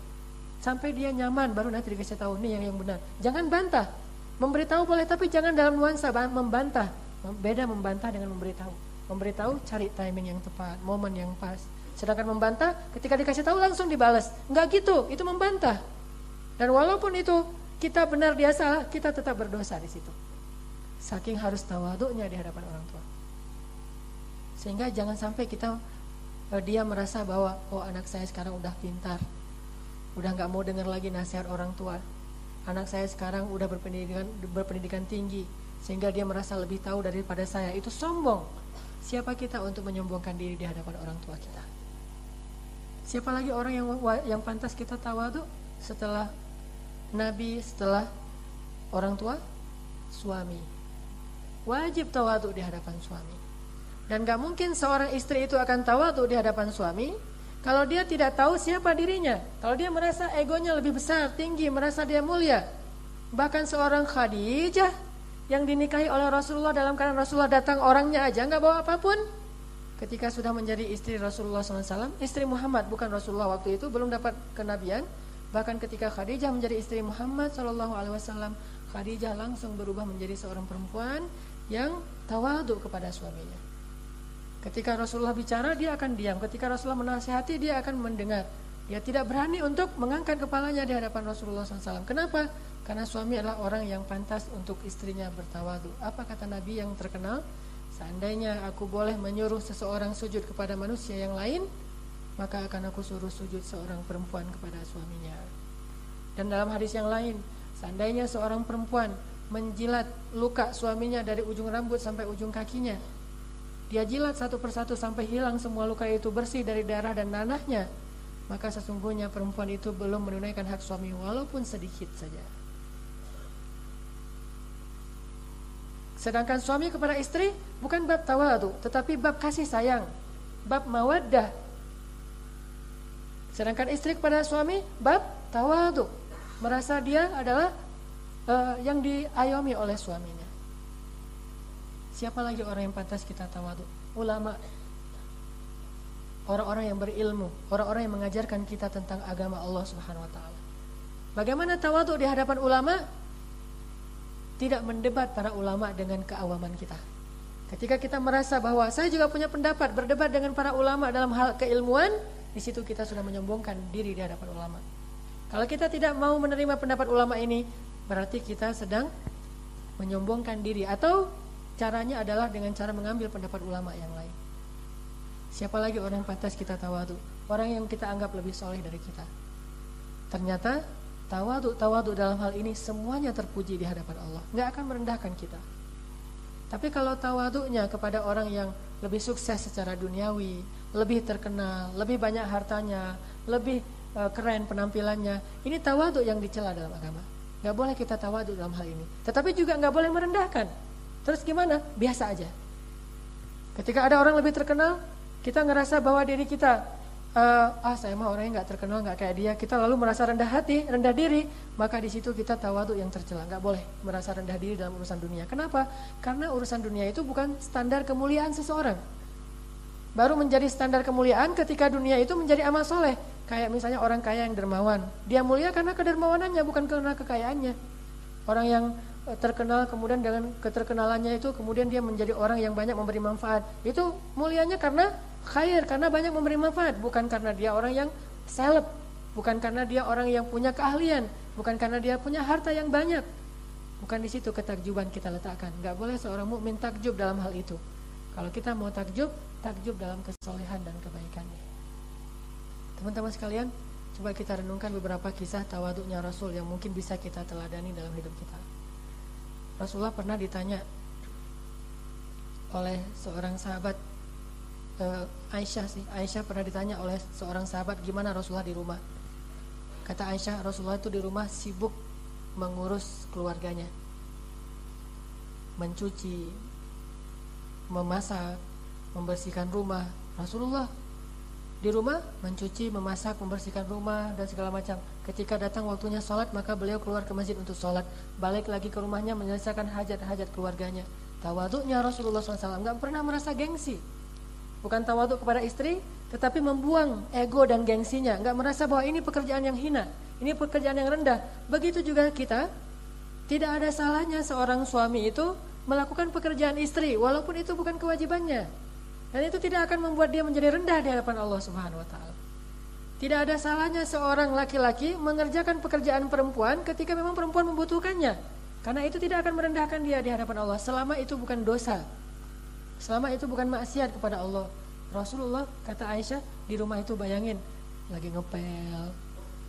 Sampai dia nyaman, baru nanti dikasih tahu nih yang benar. Jangan bantah, memberitahu boleh, tapi jangan dalam nuansa membantah. Beda membantah dengan memberitahu. Memberitahu cari timing yang tepat, momen yang pas. Sedangkan membantah, ketika dikasih tahu langsung dibalas. Nggak gitu, itu membantah. Dan walaupun itu kita benar dia salah, kita tetap berdosa di situ. Saking harus tawaduknya di hadapan orang tua. Sehingga jangan sampai dia merasa bahwa anak saya sekarang udah pintar, udah nggak mau dengar lagi nasihat orang tua. Anak saya sekarang udah berpendidikan tinggi, sehingga dia merasa lebih tahu daripada saya. Itu sombong. Siapa kita untuk menyombongkan diri di hadapan orang tua kita? Siapa lagi orang yang pantas kita tawaduk setelah Nabi, setelah orang tua? Suami. Wajib tawaduk di hadapan suami. Dan gak mungkin seorang istri itu akan tawaduk di hadapan suami kalau dia tidak tahu siapa dirinya. Kalau dia merasa egonya lebih besar, tinggi, merasa dia mulia. Bahkan seorang Khadijah yang dinikahi oleh Rasulullah dalam keadaan Rasulullah datang orangnya aja gak bawa apapun. Ketika sudah menjadi istri Rasulullah SAW, istri Muhammad, bukan Rasulullah waktu itu, belum dapat kenabian. Bahkan ketika Khadijah menjadi istri Muhammad SAW, Khadijah langsung berubah menjadi seorang perempuan yang tawaduk kepada suaminya. Ketika Rasulullah bicara, dia akan diam. Ketika Rasulullah menasihati, dia akan mendengar. Dia tidak berani untuk mengangkat kepalanya di hadapan Rasulullah SAW. Kenapa? Karena suami adalah orang yang pantas untuk istrinya bertawaduk. Apa kata Nabi yang terkenal? Seandainya aku boleh menyuruh seseorang sujud kepada manusia yang lain, maka akan aku suruh sujud seorang perempuan kepada suaminya. Dan dalam hadis yang lain, seandainya seorang perempuan menjilat luka suaminya dari ujung rambut sampai ujung kakinya, dia jilat satu persatu sampai hilang semua luka itu, bersih dari darah dan nanahnya, maka sesungguhnya perempuan itu belum menunaikan hak suami walaupun sedikit saja. Sedangkan suami kepada istri bukan bab tawadhu, tetapi bab kasih sayang, bab mawaddah. Sedangkan istri kepada suami bab tawadhu, merasa dia adalah yang diayomi oleh suaminya. Siapa lagi orang yang pantas kita tawadhu? Ulama, orang-orang yang berilmu, orang-orang yang mengajarkan kita tentang agama Allah Subhanahu wa taala. Bagaimana tawadhu di hadapan ulama? Tidak mendebat para ulama dengan keawaman kita. Ketika kita merasa bahwa saya juga punya pendapat, berdebat dengan para ulama dalam hal keilmuan, di situ kita sudah menyombongkan diri di hadapan ulama. Kalau kita tidak mau menerima pendapat ulama ini, berarti kita sedang menyombongkan diri, atau caranya adalah dengan cara mengambil pendapat ulama yang lain. Siapa lagi orang yang pantas kita tawadhu? Orang yang kita anggap lebih soleh dari kita. Ternyata tawadhu dalam hal ini semuanya terpuji di hadapan Allah, nggak akan merendahkan kita. Tapi kalau tawadhunya kepada orang yang lebih sukses secara duniawi, lebih terkenal, lebih banyak hartanya, lebih keren penampilannya, ini tawadhu yang dicela dalam agama. Nggak boleh kita tawadhu dalam hal ini. Tetapi juga nggak boleh merendahkan. Terus gimana? Biasa aja. Ketika ada orang lebih terkenal, Kita ngerasa bahwa diri kita, saya mah orangnya nggak terkenal, nggak kayak dia. Kita lalu merasa rendah hati, rendah diri. Maka di situ kita tawadhu yang tercela. Nggak boleh merasa rendah diri dalam urusan dunia. Kenapa? Karena urusan dunia itu bukan standar kemuliaan seseorang. Baru menjadi standar kemuliaan ketika dunia itu menjadi amal soleh. Kayak misalnya orang kaya yang dermawan. Dia mulia karena kedermawanannya, bukan karena kekayaannya. Orang yang terkenal kemudian dengan keterkenalannya itu kemudian dia menjadi orang yang banyak memberi manfaat. Itu mulianya karena khair, karena banyak memberi manfaat, bukan karena dia orang yang seleb, bukan karena dia orang yang punya keahlian, bukan karena dia punya harta yang banyak. Bukan di situ ketakjuban kita letakkan. Enggak boleh seorang mukmin takjub dalam hal itu. Kalau kita mau takjub, takjub dalam kesolehan dan kebaikannya. Teman-teman sekalian, coba kita renungkan beberapa kisah tawaduknya Rasul yang mungkin bisa kita teladani dalam hidup kita. Rasulullah pernah ditanya oleh seorang sahabat, Aisyah pernah ditanya oleh seorang sahabat gimana Rasulullah di rumah. Kata Aisyah, Rasulullah itu di rumah sibuk mengurus keluarganya, mencuci, memasak, membersihkan rumah. Rasulullah di rumah mencuci, memasak, membersihkan rumah dan segala macam. Ketika datang waktunya sholat, maka beliau keluar ke masjid untuk sholat, balik lagi ke rumahnya menyelesaikan hajat-hajat keluarganya. Tawaduknya Rasulullah SAW, gak pernah merasa gengsi. Bukan tawaduk kepada istri, tetapi membuang ego dan gengsinya. Gak merasa bahwa ini pekerjaan yang hina, ini pekerjaan yang rendah. Begitu juga kita, tidak ada salahnya seorang suami itu melakukan pekerjaan istri, walaupun itu bukan kewajibannya. Dan itu tidak akan membuat dia menjadi rendah di hadapan Allah Subhanahu wa taala. Tidak ada salahnya seorang laki-laki mengerjakan pekerjaan perempuan ketika memang perempuan membutuhkannya. Karena itu tidak akan merendahkan dia di hadapan Allah selama itu bukan dosa. Selama itu bukan maksiat kepada Allah. Rasulullah, kata Aisyah, di rumah itu bayangin lagi ngepel,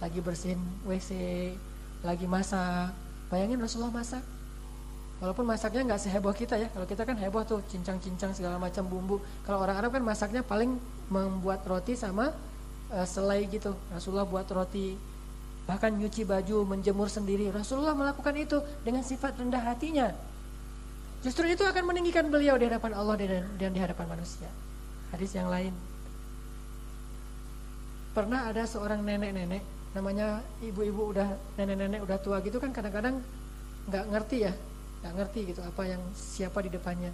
lagi bersihin WC, lagi masak. Bayangin Rasulullah masak. Walaupun masaknya nggak seheboh kita ya. Kalau kita kan heboh tuh, cincang-cincang segala macam bumbu. Kalau orang Arab kan masaknya paling membuat roti sama selai gitu. Rasulullah buat roti, bahkan nyuci baju, menjemur sendiri. Rasulullah melakukan itu dengan sifat rendah hatinya. Justru itu akan meninggikan beliau di hadapan Allah dan di hadapan manusia. Hadis yang lain, pernah ada seorang nenek-nenek, namanya ibu-ibu udah nenek-nenek udah tua gitu kan, kadang-kadang nggak ngerti ya. Gak ngerti gitu apa yang siapa di depannya.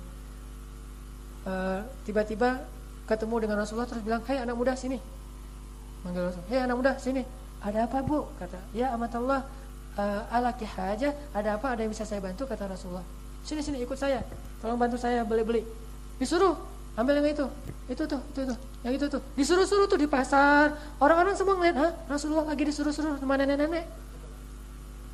Tiba-tiba ketemu dengan Rasulullah terus bilang, "Hei anak muda sini." Manggil Rasul, "Hei anak muda sini." "Ada apa bu?" Kata, "Ya amatullah, alaki haja, ada apa, ada yang bisa saya bantu?" Kata Rasulullah. Sini ikut saya, tolong bantu saya beli-beli." Disuruh ambil yang itu yang itu tuh, disuruh-suruh tuh di pasar. Orang-orang semua ngeliat, "Hah, Rasulullah lagi disuruh-suruh sama nenek-nenek."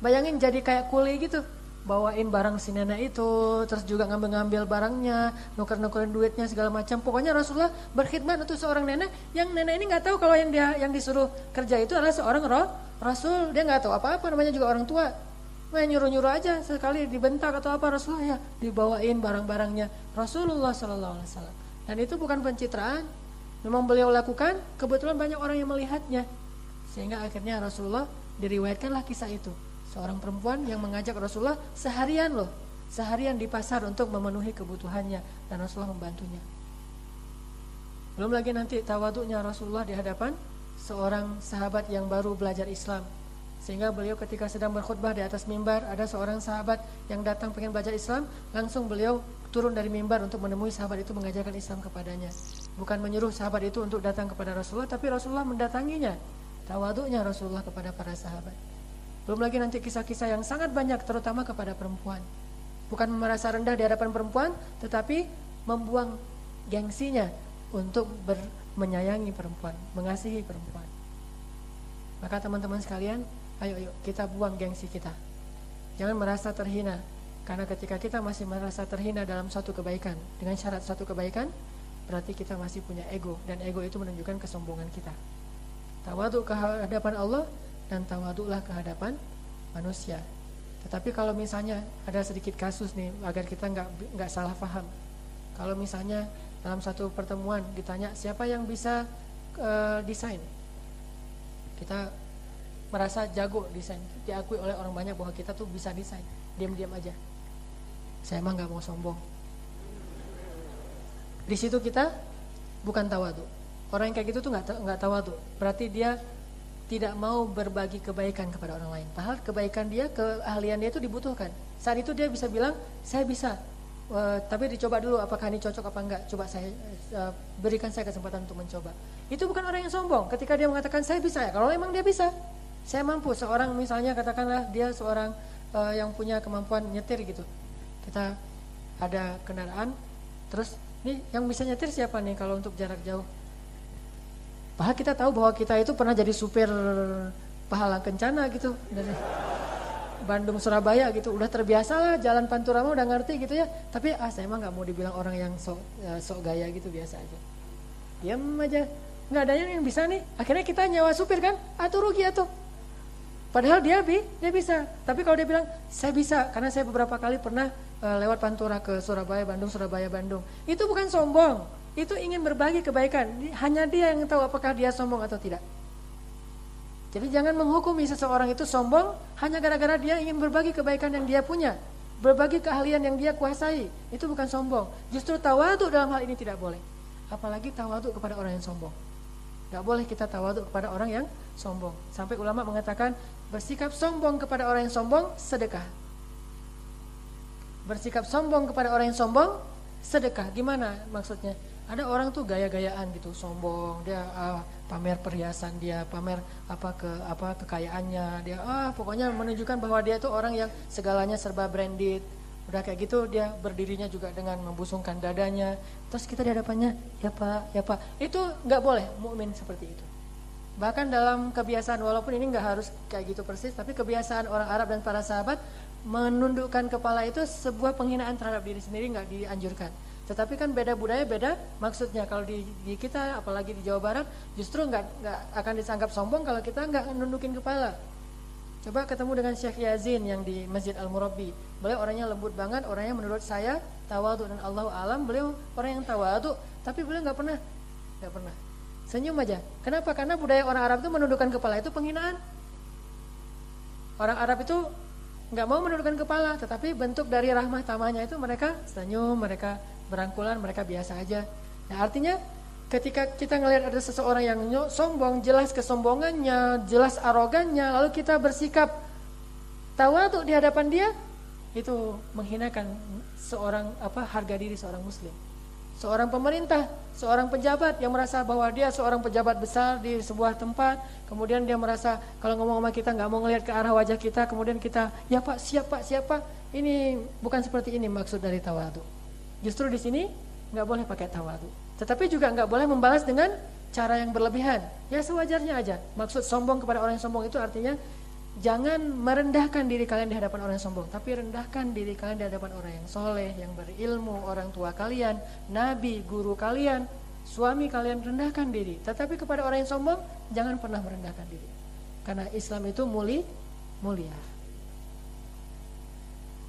Bayangin jadi kayak kuli gitu, bawain barang si nenek itu, terus juga ngambil-ngambil barangnya, nuker-nukerin duitnya segala macam. Pokoknya Rasulullah berkhidmat untuk seorang nenek yang nenek ini nggak tahu kalau yang disuruh kerja itu adalah seorang Rasul. Dia nggak tahu apa-apa, namanya juga orang tua. Main nyuruh-nyuruh aja, sekali dibentak atau apa Rasulullah ya dibawain barang-barangnya Rasulullah Sallallahu Alaihi Wasallam. Dan itu bukan pencitraan, memang beliau lakukan. Kebetulan banyak orang yang melihatnya, sehingga akhirnya Rasulullah diriwayatkanlah kisah itu. Seorang perempuan yang mengajak Rasulullah seharian di pasar untuk memenuhi kebutuhannya, dan Rasulullah membantunya. Belum lagi nanti tawaduknya Rasulullah di hadapan seorang sahabat yang baru belajar Islam, sehingga beliau ketika sedang berkhutbah di atas mimbar, ada seorang sahabat yang datang pengen belajar Islam, langsung beliau turun dari mimbar untuk menemui sahabat itu, mengajarkan Islam kepadanya. Bukan menyuruh sahabat itu untuk datang kepada Rasulullah, tapi Rasulullah mendatanginya. Tawaduknya Rasulullah kepada para sahabat. Belum lagi nanti kisah-kisah yang sangat banyak, terutama kepada perempuan. Bukan merasa rendah di hadapan perempuan, tetapi membuang gengsinya untuk menyayangi perempuan, mengasihi perempuan. Maka teman-teman sekalian, ayo kita buang gengsi kita. Jangan merasa terhina, karena ketika kita masih merasa terhina dalam suatu kebaikan, dengan syarat suatu kebaikan, berarti kita masih punya ego, dan ego itu menunjukkan kesombongan kita. Tawaduk ke hadapan Allah, dan tawaduklah ke hadapan manusia. Tetapi kalau misalnya ada sedikit kasus nih, agar kita nggak salah paham. Kalau misalnya dalam satu pertemuan ditanya siapa yang bisa desain, kita merasa jago desain, diakui oleh orang banyak bahwa kita tuh bisa desain, diam-diam aja. Saya emang nggak mau sombong. Di situ kita bukan tawadu. Orang yang kayak gitu tuh nggak tawadu. Berarti dia tidak mau berbagi kebaikan kepada orang lain. Padahal kebaikan dia, keahlian dia itu dibutuhkan. Saat itu dia bisa bilang, saya bisa. Tapi dicoba dulu apakah ini cocok apa enggak. Coba saya berikan saya kesempatan untuk mencoba. Itu bukan orang yang sombong. Ketika dia mengatakan saya bisa, ya kalau emang dia bisa, saya mampu. Seorang misalnya katakanlah dia seorang yang punya kemampuan nyetir gitu. Kita ada kendaraan, terus nih yang bisa nyetir siapa nih kalau untuk jarak jauh? Padahal kita tahu bahwa kita itu pernah jadi supir pahala kencana gitu dari Bandung Surabaya gitu, udah terbiasa lah jalan Pantura mah udah ngerti gitu ya. Tapi saya emang nggak mau dibilang orang yang sok gaya gitu, biasa aja. Diam aja, nggak ada yang bisa nih. Akhirnya kita nyewa supir kan, atuh rugi atuh. Padahal dia bisa. Tapi kalau dia bilang saya bisa, karena saya beberapa kali pernah lewat Pantura ke Surabaya Bandung. Itu bukan sombong. Itu ingin berbagi kebaikan. Hanya dia yang tahu apakah dia sombong atau tidak. Jadi jangan menghukumi seseorang itu sombong hanya gara-gara dia ingin berbagi kebaikan yang dia punya, berbagi keahlian yang dia kuasai. Itu bukan sombong. Justru tawadhu dalam hal ini tidak boleh. Apalagi tawadhu kepada orang yang sombong. Gak boleh kita tawadhu kepada orang yang sombong. Sampai ulama mengatakan bersikap sombong kepada orang yang sombong sedekah. Bersikap sombong kepada orang yang sombong sedekah. Gimana maksudnya? Ada orang tuh gaya-gayaan gitu, sombong, dia pamer perhiasan dia, pamer kekayaannya, dia pokoknya menunjukkan bahwa dia tuh orang yang segalanya serba branded. Udah kayak gitu dia berdirinya juga dengan membusungkan dadanya. Terus kita di hadapannya, ya Pak. Itu nggak boleh mukmin seperti itu. Bahkan dalam kebiasaan, walaupun ini nggak harus kayak gitu persis, tapi kebiasaan orang Arab dan para sahabat menundukkan kepala itu sebuah penghinaan terhadap diri sendiri, nggak dianjurkan. Tetapi kan beda budaya, beda maksudnya. Kalau di kita, apalagi di Jawa Barat, justru nggak akan dianggap sombong kalau kita nggak nundukin kepala. Coba ketemu dengan Syekh Yazin yang di Masjid Al-Murabbi. Beliau orangnya lembut banget, orangnya menurut saya tawadhu, dan Allahu alam beliau orang yang tawadhu, tapi beliau nggak pernah senyum aja. Kenapa? Karena budaya orang Arab itu menundukkan kepala itu penghinaan. Orang Arab itu nggak mau menundukkan kepala, tetapi bentuk dari rahmah tamahnya itu mereka senyum, mereka berangkulan, mereka biasa aja. Nah, artinya ketika kita ngelihat ada seseorang yang sombong, jelas kesombongannya, jelas arogannya, lalu kita bersikap tawadhu di hadapan dia, itu menghinakan harga diri seorang muslim. Seorang pemerintah, seorang pejabat yang merasa bahwa dia seorang pejabat besar di sebuah tempat, kemudian dia merasa kalau ngomong sama kita nggak mau ngelihat ke arah wajah kita, kemudian kita, ya Pak, siap Pak. Ini bukan seperti ini maksud dari tawadhu. Justru di sini nggak boleh pakai tawadhu. Tetapi juga nggak boleh membalas dengan cara yang berlebihan. Ya sewajarnya aja. Maksud sombong kepada orang yang sombong itu artinya jangan merendahkan diri kalian di hadapan orang yang sombong, tapi rendahkan diri kalian di hadapan orang yang soleh, yang berilmu, orang tua kalian, nabi, guru kalian, suami kalian, rendahkan diri. Tetapi kepada orang yang sombong jangan pernah merendahkan diri. Karena Islam itu mulia.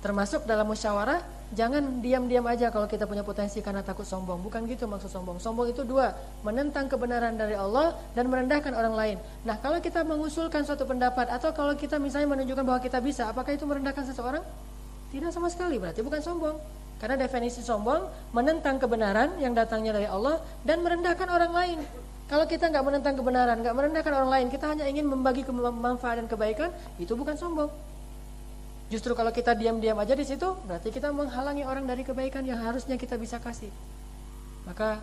Termasuk dalam musyawarah, jangan diam-diam aja kalau kita punya potensi karena takut sombong. Bukan gitu maksud sombong. Sombong itu dua, menentang kebenaran dari Allah dan merendahkan orang lain. Nah, kalau kita mengusulkan suatu pendapat atau kalau kita misalnya menunjukkan bahwa kita bisa, apakah itu merendahkan seseorang? Tidak sama sekali, berarti bukan sombong. Karena definisi sombong, menentang kebenaran yang datangnya dari Allah dan merendahkan orang lain. Kalau kita nggak menentang kebenaran, nggak merendahkan orang lain, kita hanya ingin membagi manfaat dan kebaikan, itu bukan sombong. Justru kalau kita diam-diam aja di situ, berarti kita menghalangi orang dari kebaikan yang harusnya kita bisa kasih. Maka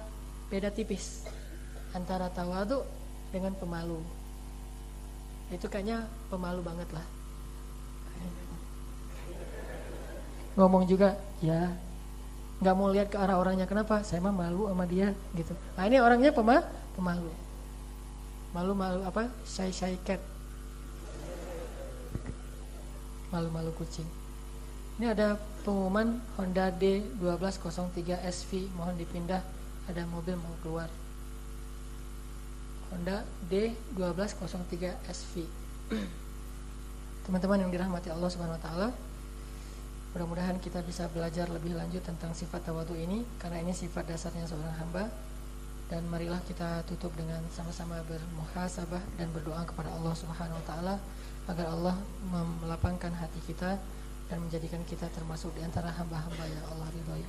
beda tipis antara tawadhu dengan pemalu. Itu kayaknya pemalu banget lah. Ngomong juga, ya nggak mau lihat ke arah orangnya. Kenapa? Saya mah malu sama dia gitu. Nah ini orangnya pemalu. Malu apa? Shy cat. Malu-malu kucing. Ini ada pengumuman Honda D1203 SV, mohon dipindah, ada mobil mau keluar. Honda D1203 SV. Teman-teman yang dirahmati Allah Subhanahu wa taala, mudah-mudahan kita bisa belajar lebih lanjut tentang sifat tawadhu ini, karena ini sifat dasarnya seorang hamba. Dan marilah kita tutup dengan sama-sama bermuhasabah dan berdoa kepada Allah Subhanahu wa taala agar Allah melapangkan hati kita dan menjadikan kita termasuk di antara hamba-hamba yang Allah ridhoi.